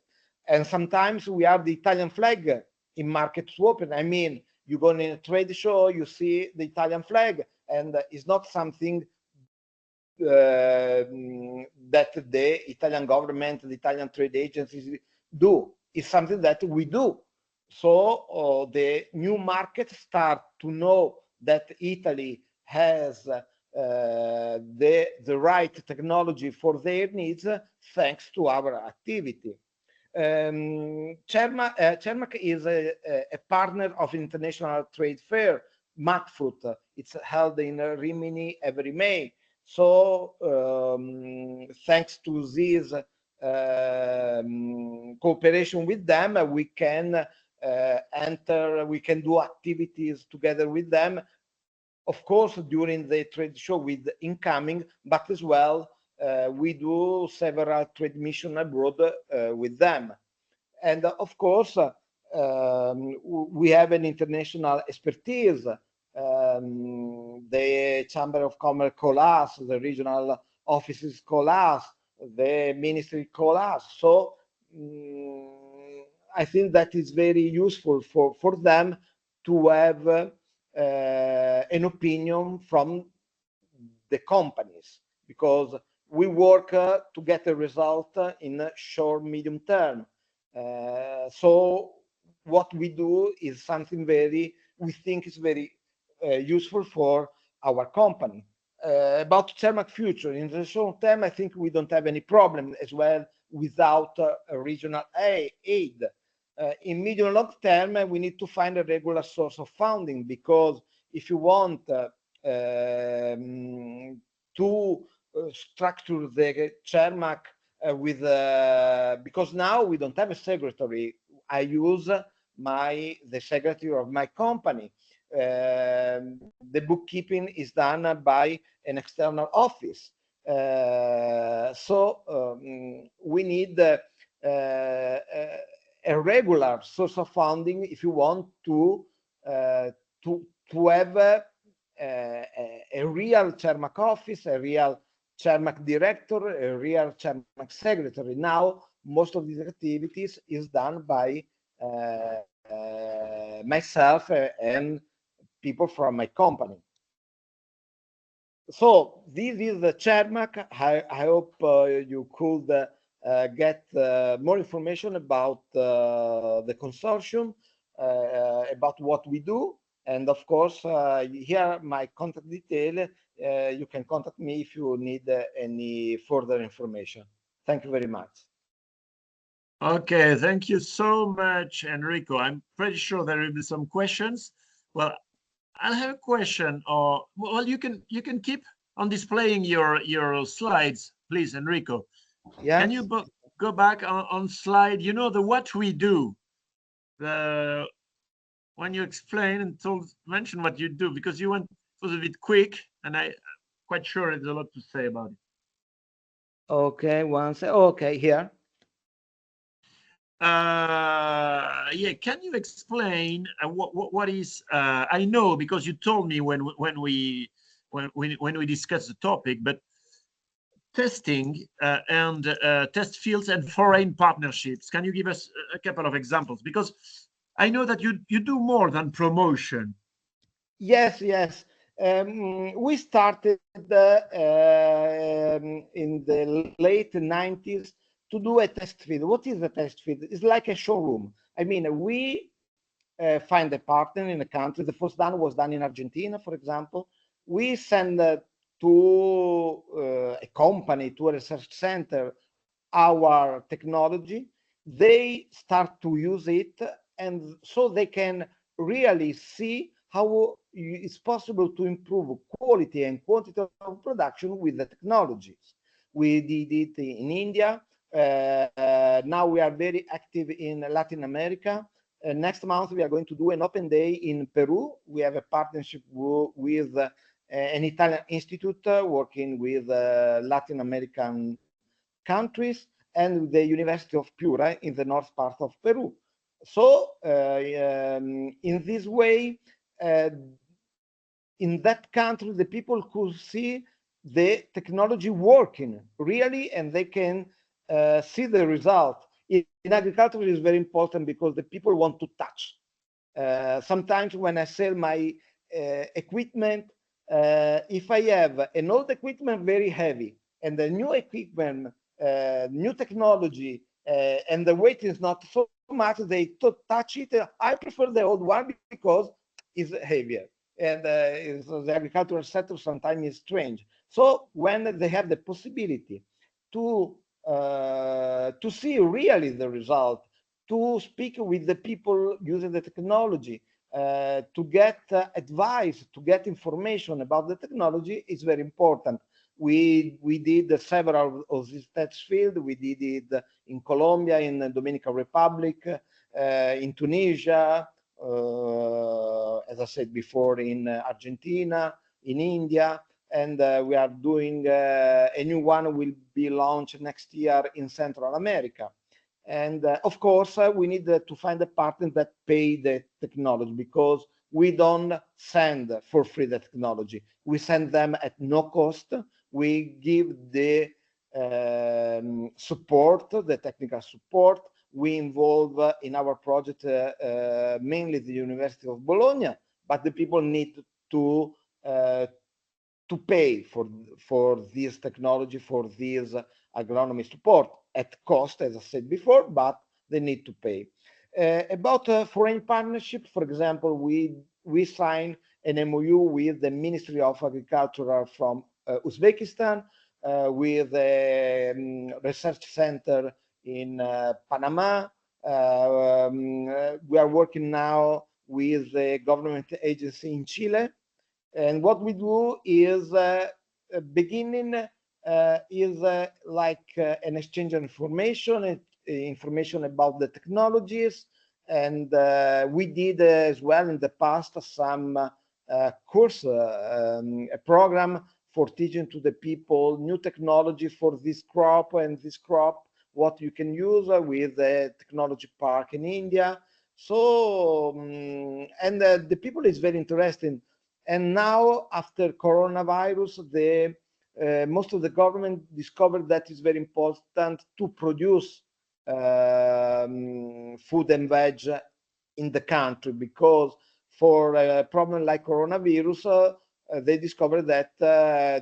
And sometimes we have the Italian flag in market swapping. I mean, you go in a trade show, you see the Italian flag, and it's not something that the Italian government, the Italian trade agencies do. It's something that we do. So the new markets start to know that Italy has the right technology for their needs, thanks to our activity. Cermak is a partner of International Trade Fair, MATFUT. It's held in Rimini every May. So thanks to this cooperation with them, we can we can do activities together with them, of course, during the trade show with incoming, but as well, we do several trade missions abroad with them. And of course, we have an international expertise. The Chamber of Commerce call us, the regional offices call us, the ministry call us. So I think that is very useful for them to have an opinion from the companies, because we work to get a result in a short, medium term. So what we do is something we think is very useful for our company. About Cermak future, in the short term, I think we don't have any problem as well without a regional aid. In medium long term, we need to find a regular source of funding, because if you want to structure the Cermak with because now we don't have a secretary. I use the secretary of my company. The bookkeeping is done by an external office. So we need a regular source of funding if you want to have a real Cermak office, a real Cermak director, a real Cermak secretary. Now, most of these activities is done by myself and people from my company. So this is the Cermak. I hope you could get more information about the consortium, about what we do. And of course, here my contact detail. You can contact me if you need any further information. Thank you very much. Okay, thank you so much, Enrico. I'm pretty sure there will be some questions. Well, I'll have a question, or well, you can keep on displaying your slides, please, Enrico. Yeah. Can you go back on slide? You know, the what we do. When you explain and mention what you do, because it was a bit quick, and I'm quite sure there's a lot to say about it. Okay, okay, here. Yeah, can you explain what is? I know because you told me when we discussed the topic, but testing and test fields and foreign partnerships. Can you give us a couple of examples? Because I know that you do more than promotion. Yes, yes. We started in the late 90s to do a test feed. What is a test feed? It's like a showroom. I mean, we find a partner in a country. The first done was done in Argentina, for example. We send to a company, to a research center, our technology. They start to use it, and so they can really see how it's possible to improve quality and quantity of production with the technologies. We did it in India. Now we are very active in Latin America. Next month, we are going to do an open day in Peru. We have a partnership with an Italian institute working with Latin American countries and the University of Piura in the north part of Peru. So in this way, in that country, the people could see the technology working really, and they can see the result. In agriculture, it is very important because the people want to touch. Sometimes when I sell my equipment, if I have an old equipment very heavy and the new equipment, new technology, and the weight is not so much, they touch it. I prefer the old one because it's heavier. And the agricultural sector sometimes is strange. So when they have the possibility to see really the result, to speak with the people using the technology, to get advice, to get information about the technology is very important. We did several of these test fields. We did it in Colombia, in the Dominican Republic, in Tunisia, as I said before, in Argentina, in India, and we are doing a new one will be launched next year in Central America. And of course, we need to find a partner that pay the technology, because we don't send for free the technology. We send them at no cost. We give the support, the technical support. We involve in our project mainly the University of Bologna, but the people need to pay for this technology, for this agronomy support at cost, as I said before, but they need to pay. About foreign partnership, for example, we signed an MOU with the Ministry of Agriculture from Uzbekistan, with a research center in Panama. We are working now with a government agency in Chile. And what we do is beginning is like an exchange of information, information about the technologies. And we did as well in the past some course, a program for teaching to the people new technology for this crop and this crop, what you can use with the technology park in India. So, and the people is very interesting. And now, after coronavirus, the most of the government discovered that it's very important to produce food and veg in the country, because for a problem like coronavirus, they discovered that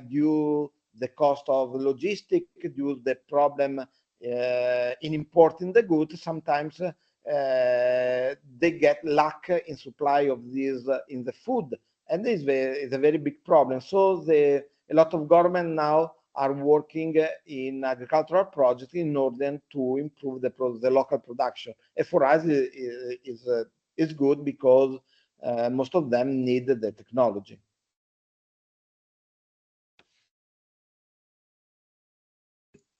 due the cost of logistics, due the problem in importing the goods, sometimes they get lack in supply of these in the food, and this is a very big problem. So a lot of government now are working in agricultural projects in order to improve the local production. And for us, is good because most of them need the technology.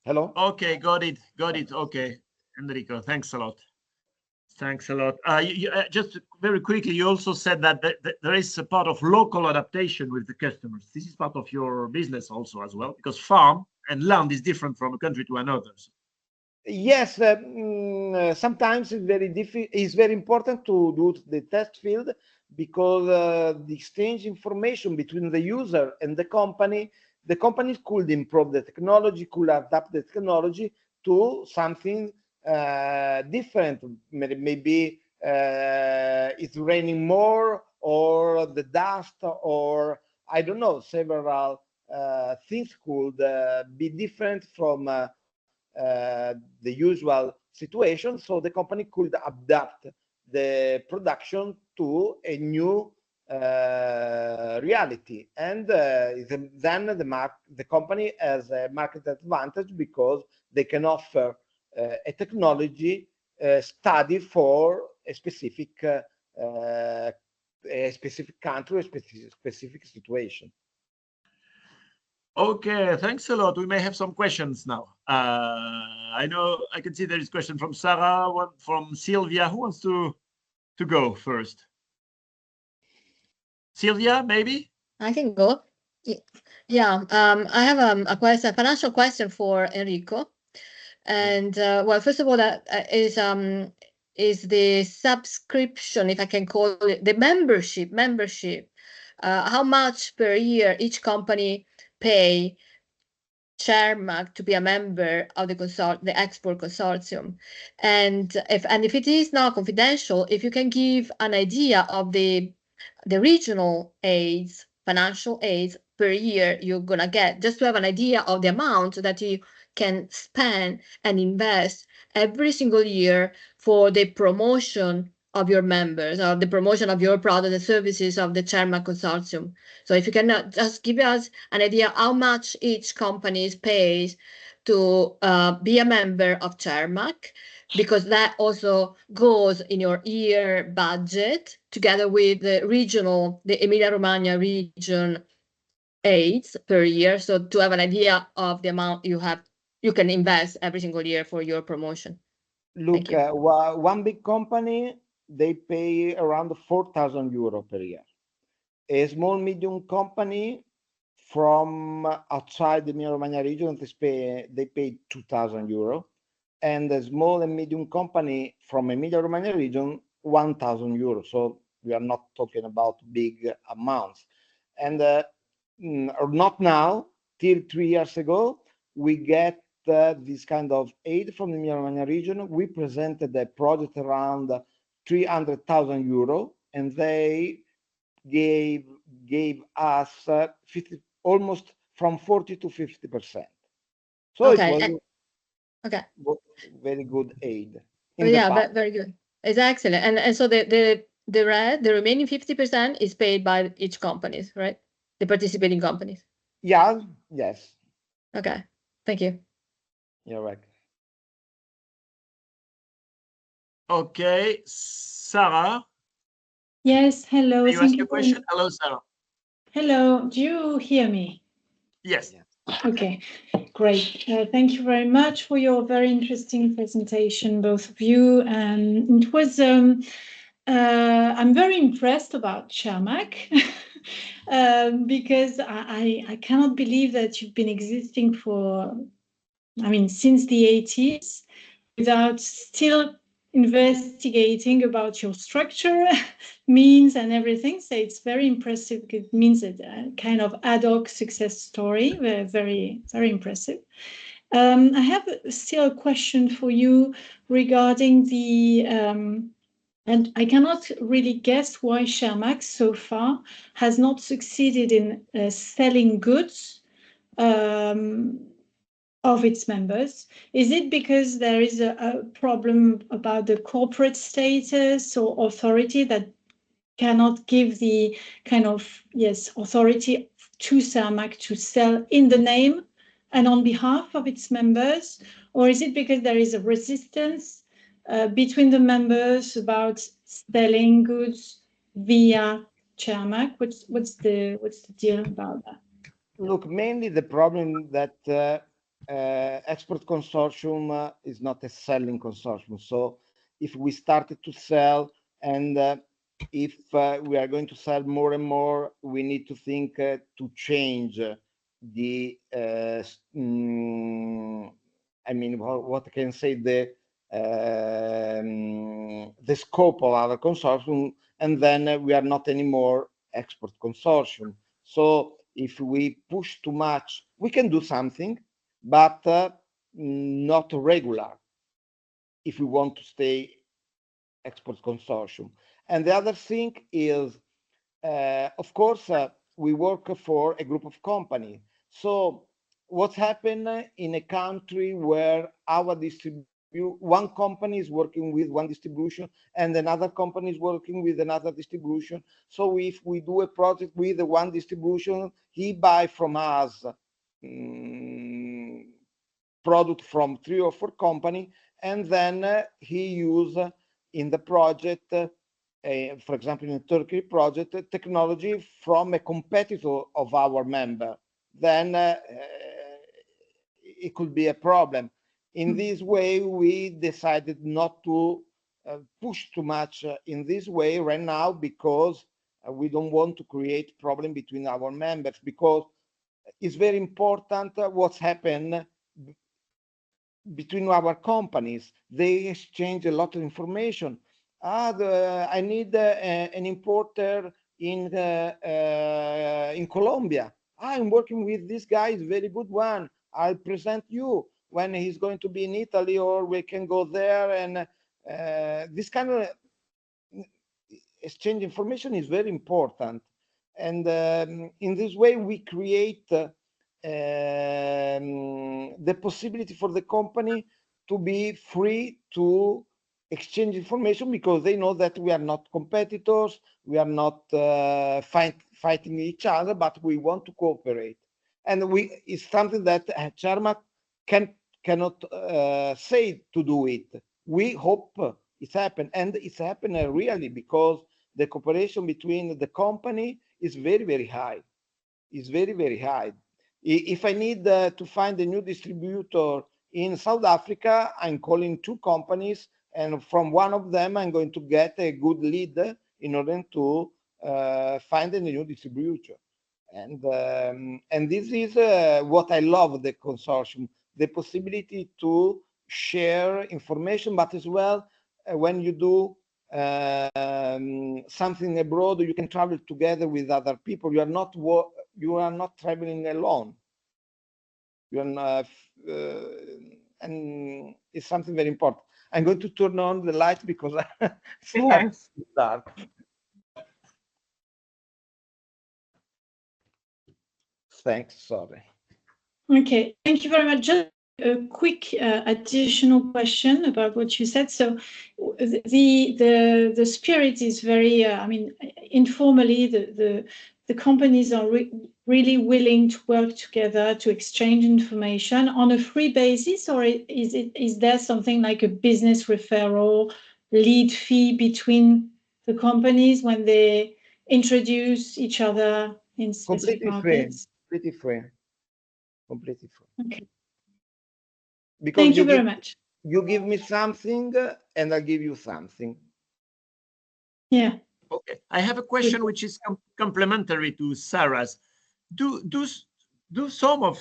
Hello? Okay, got it. Okay, Enrico, thanks a lot. Thanks a lot. Just very quickly, you also said that there is a part of local adaptation with the customers. This is part of your business also as well, because farm and land is different from a country to another. Yes, sometimes it's very important to do the test field, because the exchange information between the user and the companies could improve the technology, could adapt the technology to something different. Maybe it's raining more, or the dust, or I don't know, several things could be different from the usual situation. So the company could adapt the production to a new reality, and then the company has a market advantage because they can offer a technology study for a specific country, a specific situation. Okay, thanks a lot. We may have some questions now. I know I can see there is a question from Sarah, one from Sylvia. Who wants to go first? Sylvia, maybe? I can go. Yeah, I have a question, a financial question for Enrico. And well, first of all, that is the subscription, if I can call it, the membership. How much per year each company pay Chairmark to be a member of the export consortium, and if it is not confidential, if you can give an idea of the regional aids, financial aids per year you're gonna get, just to have an idea of the amount that you can spend and invest every single year for the promotion of your members, or the promotion of your products and services of the Chairmark consortium. So if you can just give us an idea how much each company pays to be a member of Chairmark, because that also goes in your year budget together with the Emilia-Romagna region aids per year. So to have an idea of the amount you can invest every single year for your promotion. Look, one big company, they pay around 4,000 euro per year. A small medium company from outside the Emilia-Romagna region, they pay 2,000 euro, and a small and medium company from Emilia-Romagna region, 1,000 euro. So we are not talking about big amounts. And not now, till 3 years ago, we get this kind of aid from the Emilia-Romagna region. We presented a project around 300,000 euro, and they gave us 50, almost from 40 to 50%. So okay. It was okay. Very good aid. Yeah, very good. It's excellent. And so the remaining 50% is paid by each companies, right? The participating companies. Yeah. Yes. Okay. Thank you. You're right. Okay, Sarah. Yes, hello. Can you ask your question? Hello, Sarah. Hello, do you hear me? Yes. Okay, great. Thank you very much for your very interesting presentation, both of you. It was, I'm very impressed about Chairmark because I cannot believe that you've been existing since the 80s without still investigating about your structure, means, and everything. So it's very impressive. It means a kind of ad hoc success story. Very, very impressive. I have still a question for you regarding the, and I cannot really guess why Chairmark so far has not succeeded in selling goods of its members. Is it because there is a problem about the corporate status or authority that cannot give the kind of, authority to Chairmark to sell in the name and on behalf of its members? Or is it because there is a resistance between the members about selling goods via Chairmark? What's the deal about that? Look, mainly the problem that export consortium is not a selling consortium. So if we started to sell, and if we are going to sell more and more, we need to think to change the what I can say, the scope of our consortium, and then we are not anymore export consortium. So if we push too much, we can do something, but not regular, if we want to stay export consortium. And the other thing is, of course, we work for a group of companies. So what happened in a country where our one company is working with one distribution and another company is working with another distribution. So if we do a project with one distribution, he buy from us product from 3 or 4 companies, and then he use in the project, for example, in the Turkey project, technology from a competitor of our member. Then it could be a problem. In this way, we decided not to push too much in this way right now, because we don't want to create problem between our members, because it's very important what's happened between our companies. They exchange a lot of information. I need an importer in Colombia. I'm working with this guy, is very good one. I'll present you when he's going to be in Italy, or we can go there. And this kind of exchange information is very important. And in this way, we create the possibility for the company to be free to exchange information, because they know that we are not competitors, we are not fighting each other, but we want to cooperate. And it's something that Cermak cannot say to do it. We hope it's happened, and it's happened really, because the cooperation between the company is very, very high. It's very, very high. If I need to find a new distributor in South Africa, I'm calling 2 companies, and from one of them, I'm going to get a good lead in order to find a new distributor. And this is what I love the consortium, the possibility to share information, but as well, when you do something abroad, you can travel together with other people. You are not traveling alone. You are not, and it's something very important. I'm going to turn on the light because it's dark. Thanks. Sorry. Okay, thank you very much. Just a quick additional question about what you said. So the spirit is very, I mean, informally, the companies are really willing to work together to exchange information on a free basis, or is there something like a business referral lead fee between the companies when they introduce each other in specific markets? Completely free. Completely free. Okay. Because thank you very much. You give me something and I'll give you something. Yeah. Okay. I have a question which is complementary to Sarah's. Do some of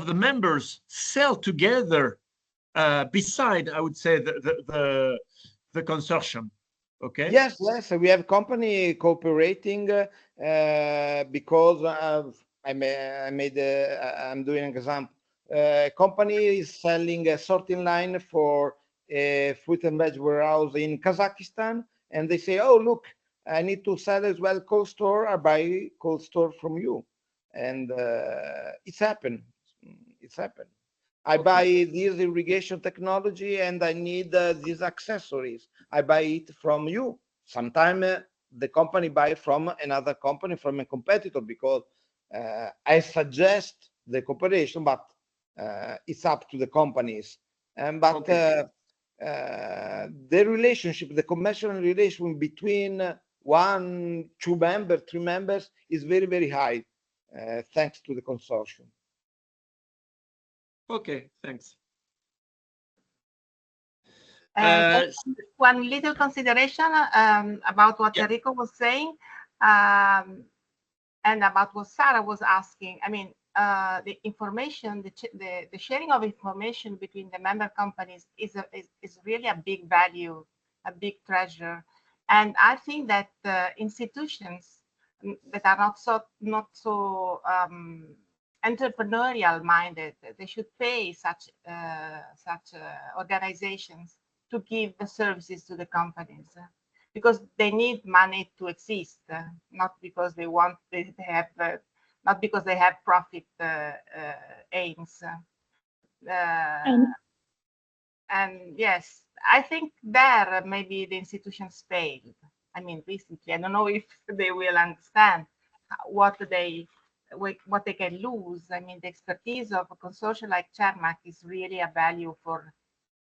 the members sell together beside, I would say, the consortium? Okay. Yes, we have company cooperating because I'm doing an example. Company is selling a sorting line for a fruit and veg warehouse in Kazakhstan, and they say, "Oh, look, I need to sell as well cold store. I buy cold store from you," and it's happened. It's happened. I buy this irrigation technology and I need these accessories. I buy it from you. Sometimes the company buy from another company, from a competitor, because I suggest the cooperation, but it's up to the companies. But the relationship, the commercial relation between 1, 2 members, 3 members is very, very high, thanks to the consortium. Okay, thanks. One little consideration about what Enrico was saying, and about what Sarah was asking. I mean, the information, the sharing of information between the member companies is really a big value, a big treasure. And I think that institutions that are not so entrepreneurial minded, they should pay such organizations to give the services to the companies because they need money to exist, not because they want they have not because they have profit aims. And yes, I think there maybe the institutions failed. I mean, recently, I don't know if they will understand what they can lose. I mean, the expertise of a consortium like Cermaq is really a value for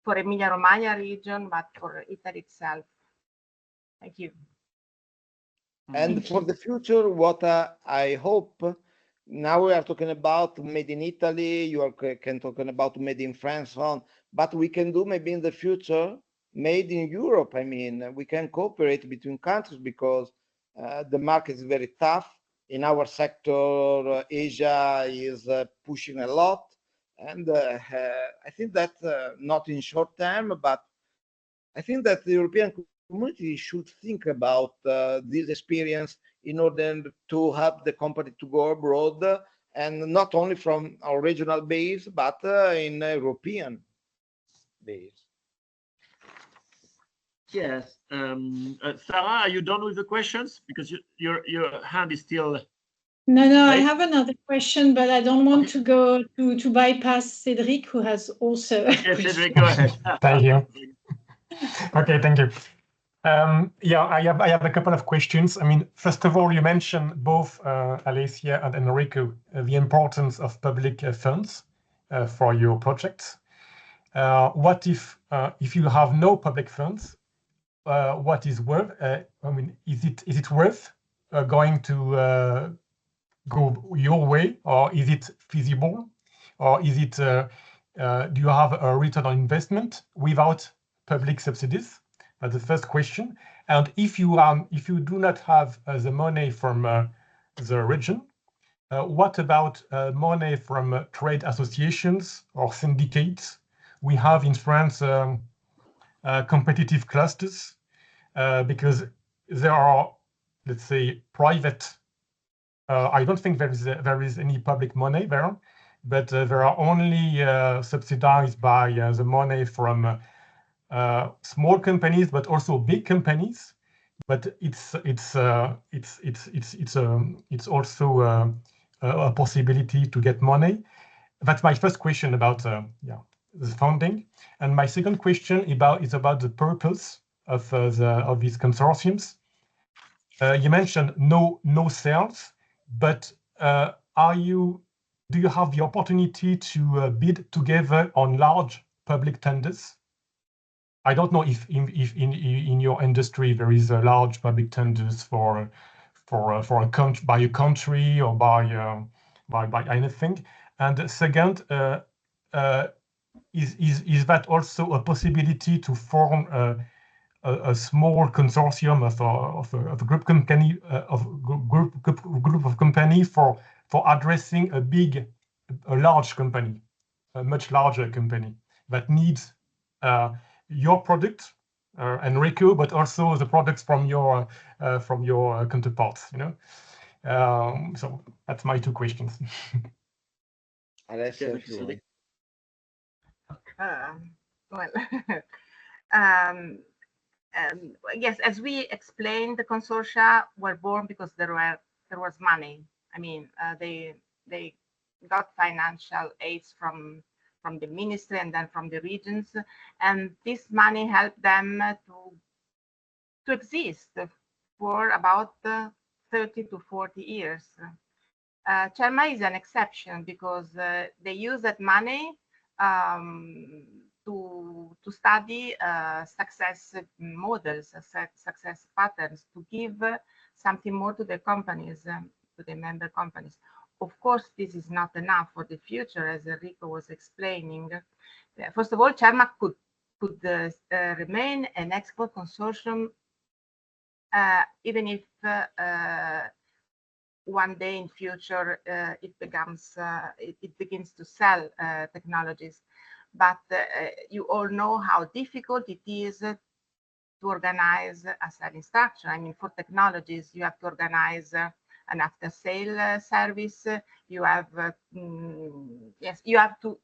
Emilia-Romagna region, but for Italy itself. Thank you. And for the future, what I hope, now we are talking about made in Italy, you can talking about made in France, so on, but we can do maybe in the future made in Europe. I mean, we can cooperate between countries because the market is very tough. In our sector, Asia is pushing a lot. And I think that not in short term, but I think that the European community should think about this experience in order to help the company to go abroad, and not only from our regional base, but in European base. Yes. Sarah, are you done with the questions? Because your hand is still. No, I Right? have another question, but I don't want to go to bypass Cedric, who has also a question. Cedric, go ahead. Thank you. Okay, thank you. Yeah, I have a couple of questions. I mean, first of all, you mentioned both Alessia and Enrico the importance of public funds for your projects. What if you have no public funds? What is worth? I mean, is it worth going to go your way, or is it feasible, or is it? Do you have a return on investment without public subsidies? That's the first question. And if you do not have the money from the region, what about money from trade associations or syndicates? We have in France competitive clusters because there are, let's say, private. I don't think there is any public money there, but there are only subsidized by the money from small companies, but also big companies. But it's also a possibility to get money. That's my first question about the funding, and my second question is about the purpose of these consortiums. You mentioned no sales, but do you have the opportunity to bid together on large public tenders? I don't know if in your industry there is a large public tenders for a country, by a country, or by anything. And second, is that also a possibility to form a small consortium of a group company group of company for addressing a large company, a much larger company that needs your product, Enrico, but also the products from your counterparts. So that's my two questions. Alessia, if you want. Well, yes, as we explained, the consortia were born because there was money. I mean, they got financial aids from the ministry and then from the regions, and this money helped them to exist for about 30 to 40 years. Cermaq is an exception because they use that money to study success models, success patterns, to give something more to the companies, to the member companies. Of course, this is not enough for the future, as Enrico was explaining. First of all, Cermaq could remain an export consortium even if one day in future it begins to sell technologies. But you all know how difficult it is to organize a selling structure. I mean, for technologies, you have to organize an after-sale service. You have yes, you have to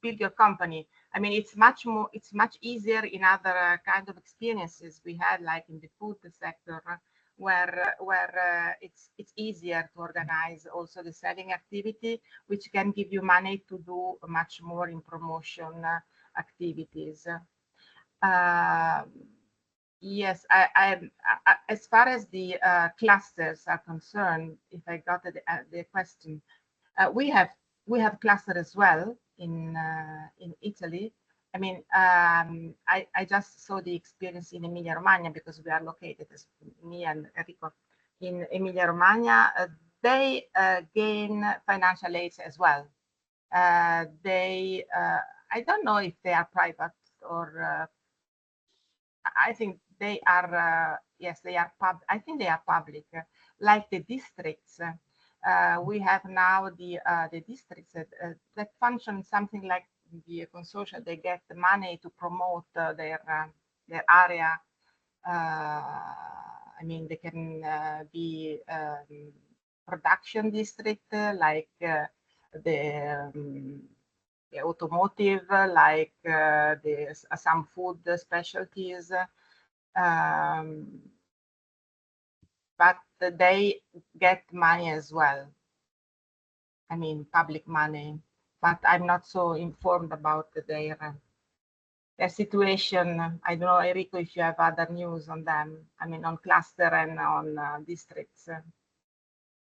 build your company. I mean, it's much easier in other kind of experiences we had, like in the food sector, where it's easier to organize also the selling activity, which can give you money to do much more in promotion activities. Yes, as far as the clusters are concerned, if I got the question, we have cluster as well in Italy. I mean, I just saw the experience in Emilia Romagna because we are located, as me and Enrico, in Emilia Romagna. They gain financial aids as well. They, I don't know if they are private or I think they are. Yes, they are I think they are public, like the districts. We have now the districts that function something like the consortia. They get the money to promote their area. I mean, they can be production district, like the automotive, like some food specialties. But they get money as well. I mean, public money, but I'm not so informed about their situation. I don't know, Enrico, if you have other news on them. I mean, on cluster and on districts.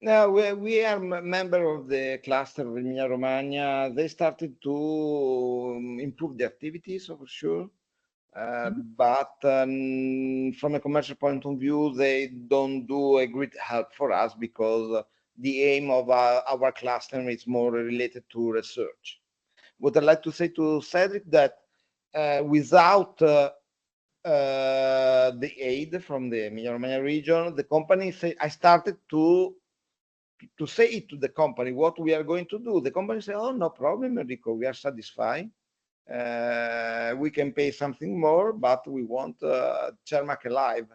No, we are member of the cluster of Emilia Romagna. They started to improve the activities, for sure. But from a commercial point of view, they don't do a great help for us because the aim of our cluster is more related to research. What I'd like to say to Cedric that without the aid from the Emilia Romagna region, the company I started to say to the company what we are going to do. The company said, "Oh, no problem, Enrico, we are satisfied. We can pay something more, but we want Cermaq alive."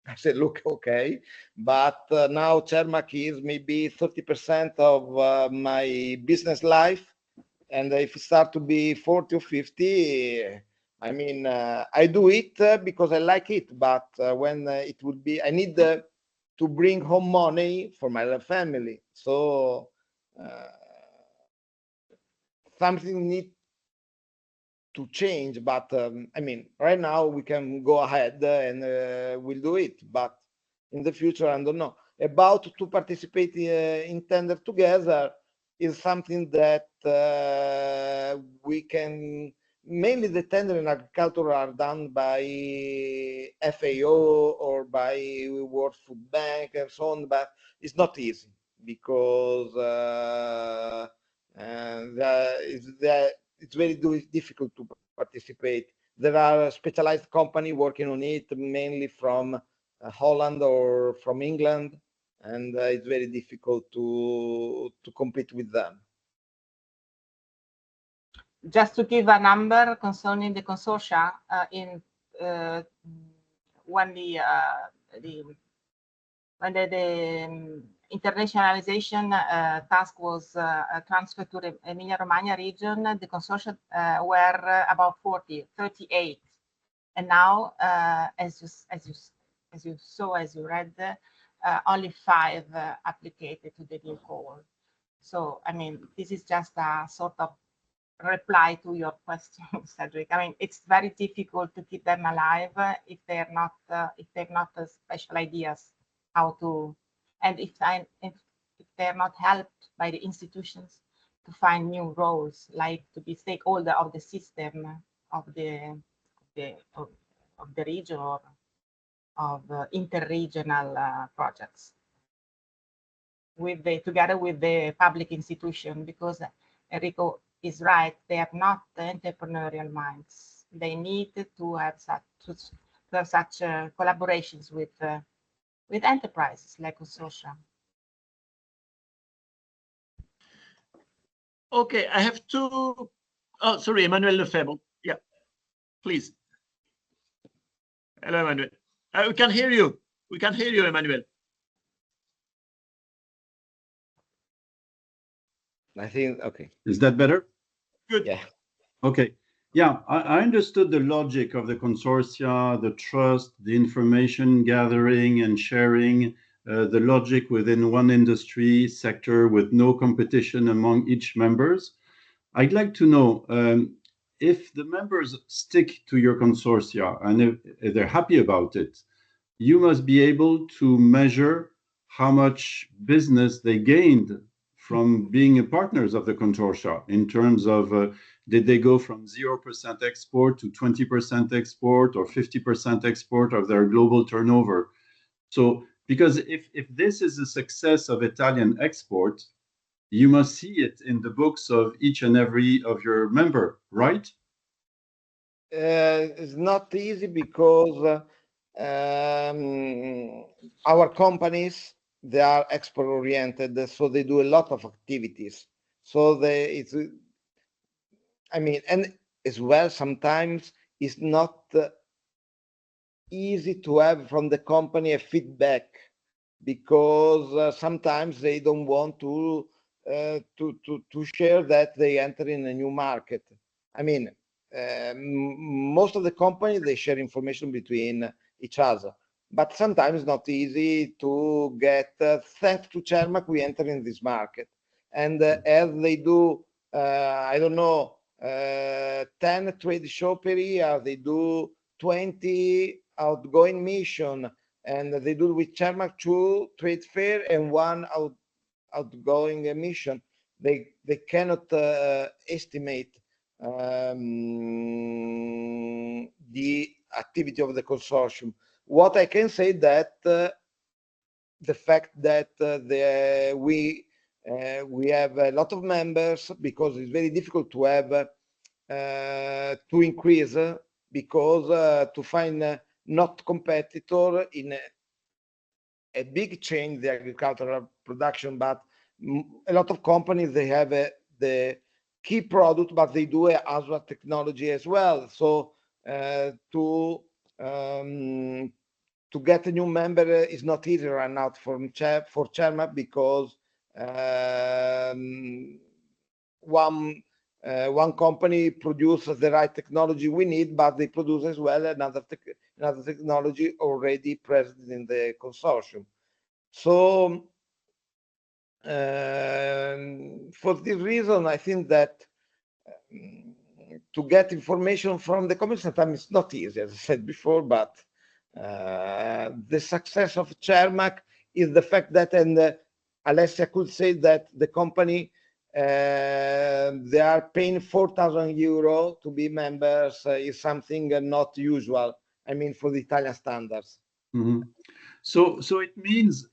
I said, "Look, okay, but now Cermaq is maybe 30% of my business life, and if it start to be 40 or 50, I mean, I do it because I like it, but when it would be, I need to bring home money for my family, so something needs to change. But I mean, right now we can go ahead and we'll do it, but in the future I don't know. About to participate in tender together is something that we can, mainly the tender in agriculture are done by FAO or by World Food Bank and so on, but it's not easy because it's very difficult to participate. There are specialized companies working on it, mainly from Holland or from England, and it's very difficult to compete with them. Just to give a number concerning the consortia, when the internationalization task was transferred to the Emilia-Romagna region, the consortia were about 38, and now, as you read, only 5 applicated to the new call. So, I mean, this is just a sort of reply to your question, Cedric. I mean, it's very difficult to keep them alive if they're not special ideas how to, and if they're not helped by the institutions to find new roles, like to be stakeholder of the system of the region or of interregional projects together with the public institution, because Enrico is right, they have not entrepreneurial minds. They need to have such collaborations with enterprises like Consortia. Okay, I have two. Oh, sorry, Emmanuel Lefebvre. Yeah, please. Hello, Emmanuel. We can hear you. We can hear you, Emmanuel. I think, okay. Is that better? Good. Yeah. Okay. Yeah, I understood the logic of the consortia, the trust, the information gathering and sharing, the logic within one industry sector with no competition among each members. I'd like to know if the members stick to your consortia and if they're happy about it, you must be able to measure how much business they gained from being partners of the consortia in terms of did they go from 0% export to 20% export or 50% export of their global turnover. So, because if this is a success of Italian export, you must see it in the books of each and every of your member, right? It's not easy because our companies, they are export oriented, so they do a lot of activities. So I mean, and as well, sometimes it's not easy to have from the company a feedback because sometimes they don't want to share that they enter in a new market. I mean, most of the company, they share information between each other, but sometimes it's not easy to get, thanks to Cermak, we enter in this market. And as they do, I don't know, 10 trade show per year, they do 20 outgoing mission, and they do with Cermak 2 trade fair and 1 outgoing mission. They cannot estimate the activity of the consortium. What I can say that the fact that we have a lot of members, because it's very difficult to have to increase, because to find not competitor in a big change the agricultural production, but a lot of companies, they have the key product, but they do other technology as well. So to get a new member is not easy right now for Cermak, because one company produces the right technology we need, but they produce as well another technology already present in the consortium. So for this reason, I think that to get information from the company sometimes it's not easy, as I said before, but the success of Cermak is the fact that, and Alessia could say that the company, they are paying 4,000 euro to be members, is something not usual. I mean, for the Italian standards. Mm-hmm. So it means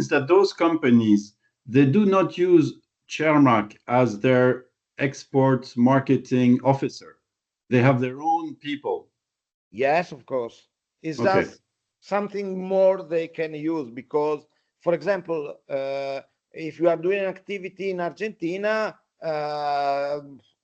that those companies, they do not use Cermak as their export marketing officer. They have their own people. Yes, of course. It's Okay. just something more they can use, because, for example, if you are doing an activity in Argentina,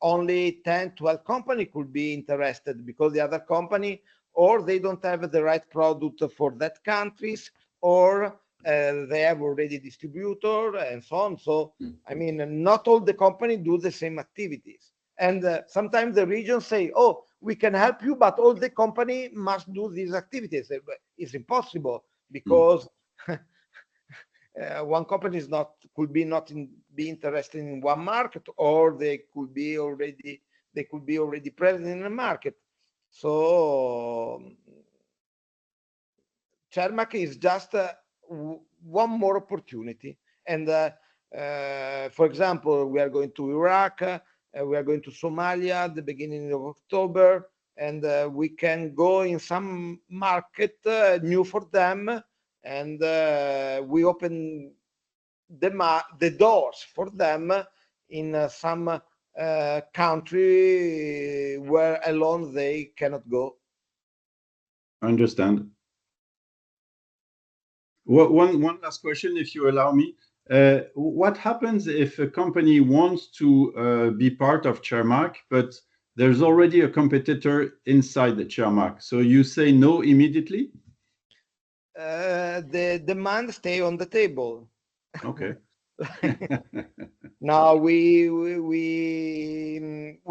only 10, 12 companies could be interested, because the other company, or they don't have the right product for that countries, or they have already distributor and so on. So, I mean, not all the companies do the same activities. And sometimes the regions say, oh, we can help you, but all the company must do these activities. It's impossible, because one company could be be interested in one market, or they could be already present in the market. So Cermak is just one more opportunity. And for example, we are going to Iraq, we are going to Somalia at the beginning of October, and we can go in some market new for them, and we open the doors for them in some country where alone they cannot go. I understand. One last question, if you allow me. What happens if a company wants to be part of Cermak, but there's already a competitor inside the Cermak? So you say no immediately? The demand stay on the table. Okay. No, we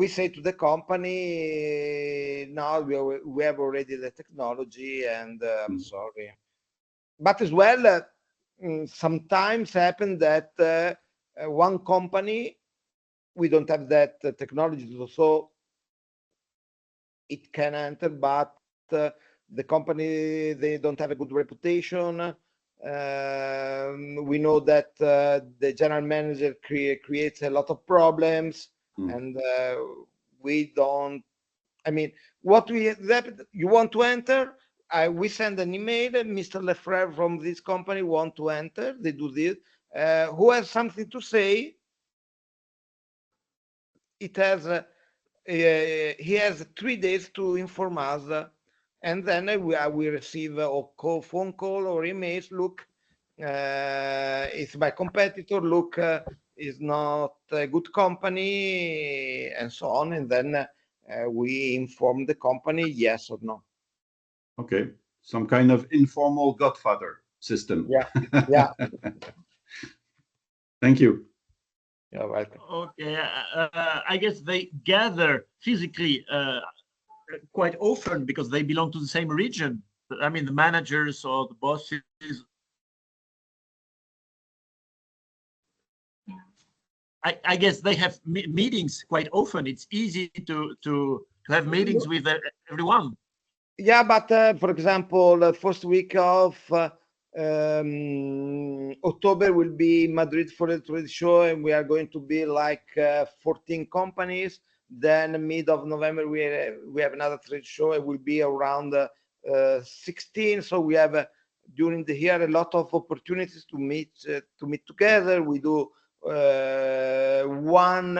say to the company, no, we have already the technology, and I'm sorry. But as well, sometimes happen that one company, we don't have that technology, so it can enter, but the company, they don't have a good reputation. We know that the general manager creates a lot of problems, and we don't. I mean, what you want to enter? We send an email. Mr. Lefrère from this company want to enter. They do this. Who has something to say? It has. He has 3 days to inform us, and then we receive a phone call or emails. Look, it's my competitor. Look, is not a good company, and so on. And then we inform the company, yes or no. Okay, some kind of informal Godfather system. Yeah, yeah. Thank you. You're welcome. Okay, I guess they gather physically quite often because they belong to the same region. I mean, the managers or the bosses. I guess they have meetings quite often. It's easy to have meetings with everyone. Yeah, but for example, the first week of October will be Madrid for the trade show, and we are going to be like 14 companies. Then mid of November we have another trade show. It will be around 16. So we have during the year a lot of opportunities to meet together. We do one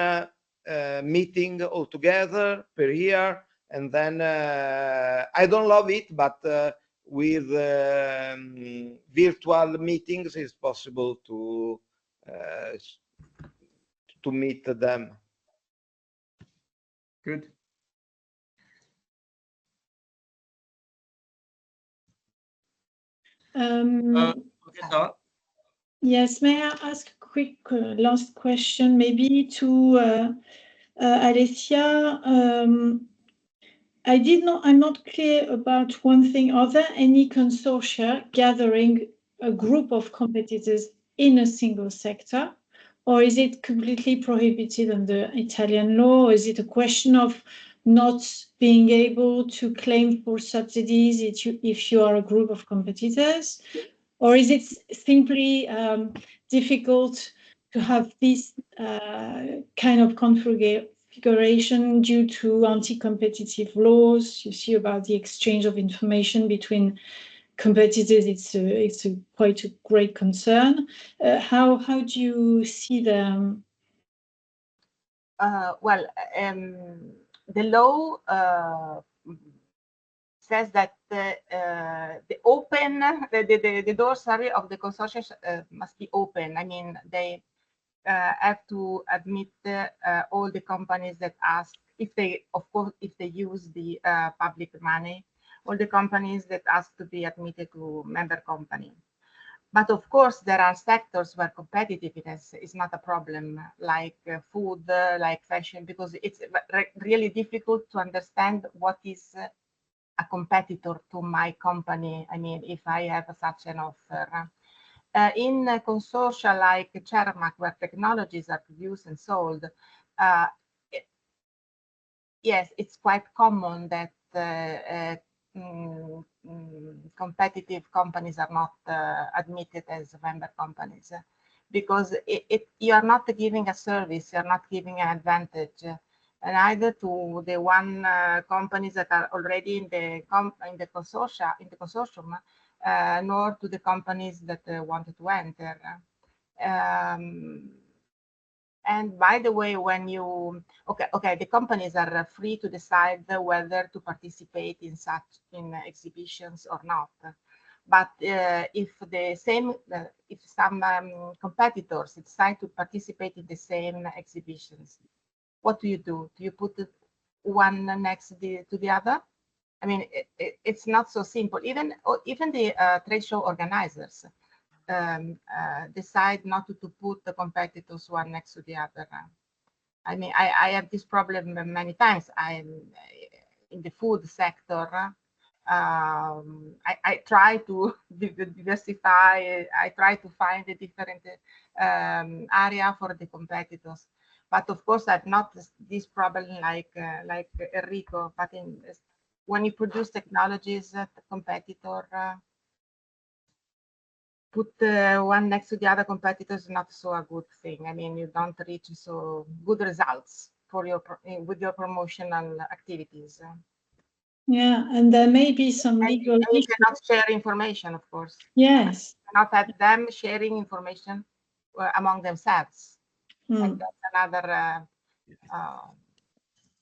meeting altogether per year. And then I don't love it, but with virtual meetings, it's possible to meet them. Good. Okay, Sarah. Yes, may I ask a quick last question, maybe to Alessia? I'm not clear about one thing. Are there any consortia gathering a group of competitors in a single sector, or is it completely prohibited under Italian law? Or is it a question of not being able to claim for subsidies if you are a group of competitors? Or is it simply difficult to have this kind of configuration due to anti-competitive laws? You see about the exchange of information between competitors. It's quite a great concern. How do you see them? Well, the law says that the doors of the consortium must be open. I mean, they have to admit all the companies that ask, if they use the public money, all the companies that ask to be admitted to member company. But of course, there are sectors where competitiveness is not a problem, like food, like fashion, because it's really difficult to understand what is a competitor to my company. I mean, if I have such an offer. In consortia like Cermak, where technologies are produced and sold, yes, it's quite common that competitive companies are not admitted as member companies, because you are not giving a service, you are not giving an advantage, neither to the companies that are already in the consortium, nor to the companies that wanted to enter. And by the way, when you the companies are free to decide whether to participate in exhibitions or not. But if some competitors decide to participate in the same exhibitions, what do? Do you put one next to the other? I mean, it's not so simple. Even the trade show organizers, decide not to put the competitors one next to the other. I mean, I have this problem many times. I'm in the food sector. I try to diversify. I try to find a different area for the competitors. But of course, I've not this problem like Enrico. But when you produce technologies, the competitor put one next to the other competitors is not so a good thing. I mean, you don't reach so good results for your with your promotional activities. Yeah, and there may be some and legal you issues. cannot share information, of course. Yes. You cannot have them sharing information among themselves. And that's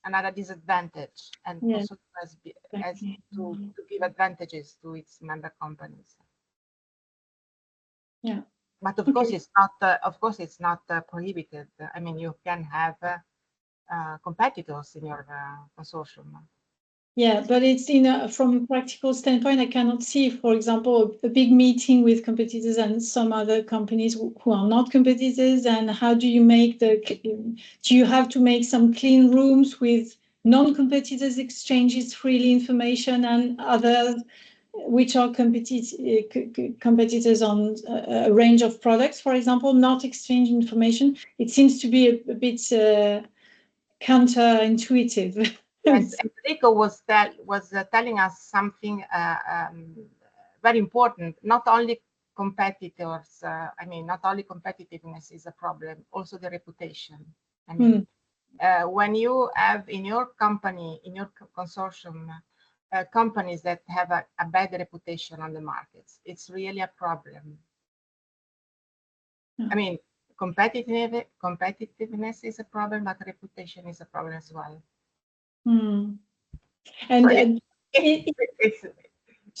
another disadvantage. And Yes. Consortia has to give advantages to its member companies. Yeah. But of course, it's not. Of course, it's not prohibited. I mean, you can have competitors in your consortium. Yeah, but it's from a practical standpoint, I cannot see, for example, a big meeting with competitors and some other companies who are not competitors. And how do you make do you have to make some clean rooms with non-competitors exchanges freely information and others which are competitors on a range of products, for example, not exchange information? It seems to be a bit counterintuitive. Yes, Enrico was telling us something very important. Not only competitors, I mean, not only competitiveness is a problem, also the reputation. I mean, when you have in your company, in your consortium, companies that have a bad reputation on the markets, it's really a problem. I mean, competitiveness is a problem, but reputation is a problem as well. And so it's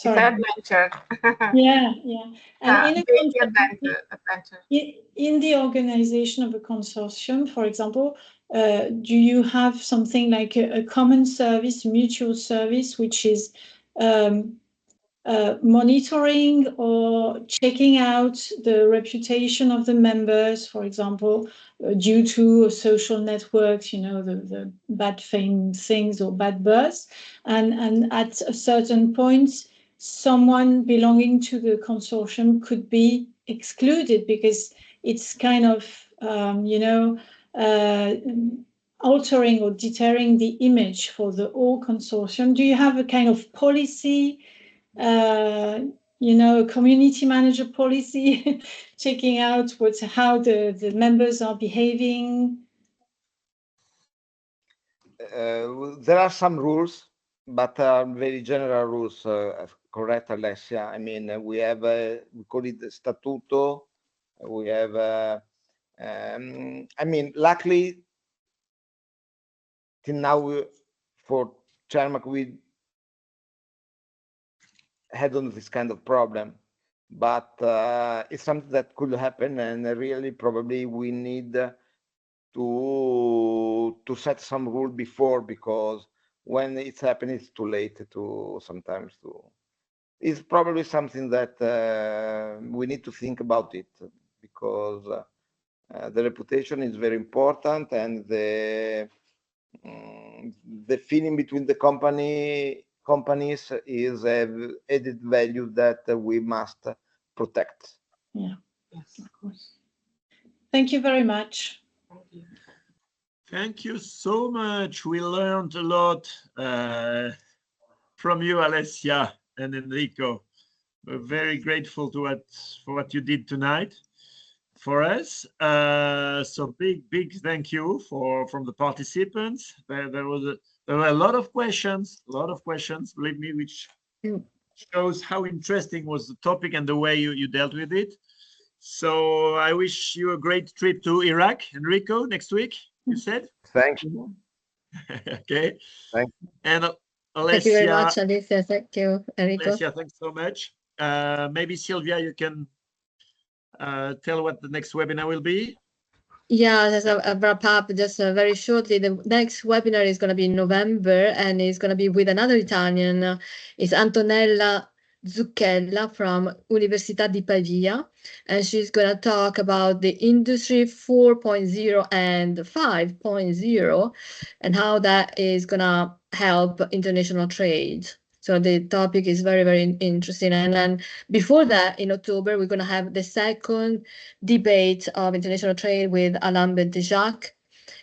an adventure. Yeah. And in the organization of a consortium, for example, do you have something like a common service, mutual service, which is monitoring or checking out the reputation of the members, for example, due to social networks, the bad things or bad buzz, and at a certain point, someone belonging to the consortium could be excluded because it's kind of, altering or deterring the image for the whole consortium. Do you have a kind of policy, a community manager policy, checking out how the members are behaving? There are some rules, but very general rules. Correct, Alessia. I mean, we have we call it the statuto. We have. I mean, luckily, till now, for Cermak, we had on this kind of problem, but it's something that could happen, and really, probably, we need to set some rule before, because when it's happening, it's too late to sometimes to. It's probably something that we need to think about it, because the reputation is very important, and the feeling between the companies is added value that we must protect. Yeah, yes, of course. Thank you very much. Thank you. Thank you so much. We learned a lot from you, Alessia and Enrico. We're very grateful for what you did tonight for us. So big thank you from the participants. There were a lot of questions, believe me, which shows how interesting was the topic and the way you dealt with it. So I wish you a great trip to Iraq, Enrico, next week, you said? Thank you. Okay. Thank you. And Alessia. Thank you very much, Alicia. Thank you, Enrico. Alessia, thanks so much. Maybe Sylvia, you can tell what the next webinar will be. Yeah, as a wrap up, just very shortly, the next webinar is going to be in November, and it's going to be with another Italian. It's Antonella Zuccella from Università di Pavia, and she's going to talk about the Industry 4.0 and 5.0 and how that is going to help international trade. So the topic is very, very interesting. And then before that, in October, we're going to have the second debate of international trade with Alain Bentejac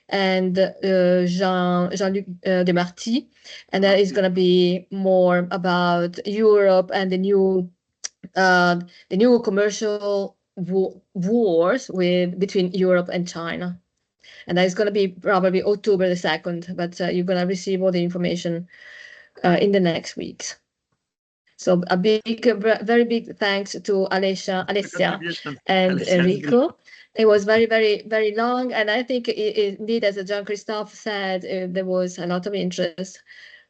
and Jean-Luc Demarty, and that is going to be more about Europe and the new commercial wars between Europe and China. And that is going to be probably October the 2nd, but you're going to receive all the information in the next weeks. So a very big thanks to Alessia and Enrico. It was very, very, very long. And I think indeed, as Jean-Christophe said, there was a lot of interest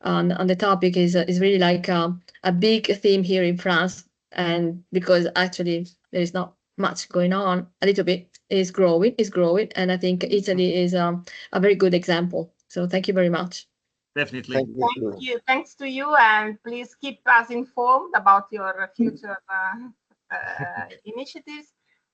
on the topic. Is really like a big theme here in France. And because actually there is not much going on, a little bit is growing. And I think Italy is a very good example. So thank you very much. Definitely. Thank you. Thanks to you, and please keep us informed about your future initiatives,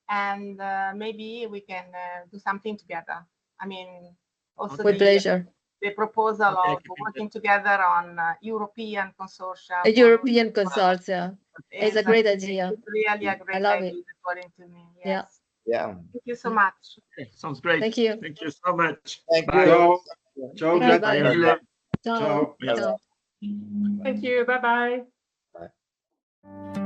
and maybe we can do something together. I mean, also with pleasure. The proposal of working together on European consortia. A European consortia is a great idea. It's really a great idea, according to me. Yes. Yeah. Thank you so much. Okay, sounds great. Thank you. Thank you so much. Thank Bye. you. Ciao, Bye. grazie. Ciao. Ciao. Ciao. Thank you. Bye-bye. Bye.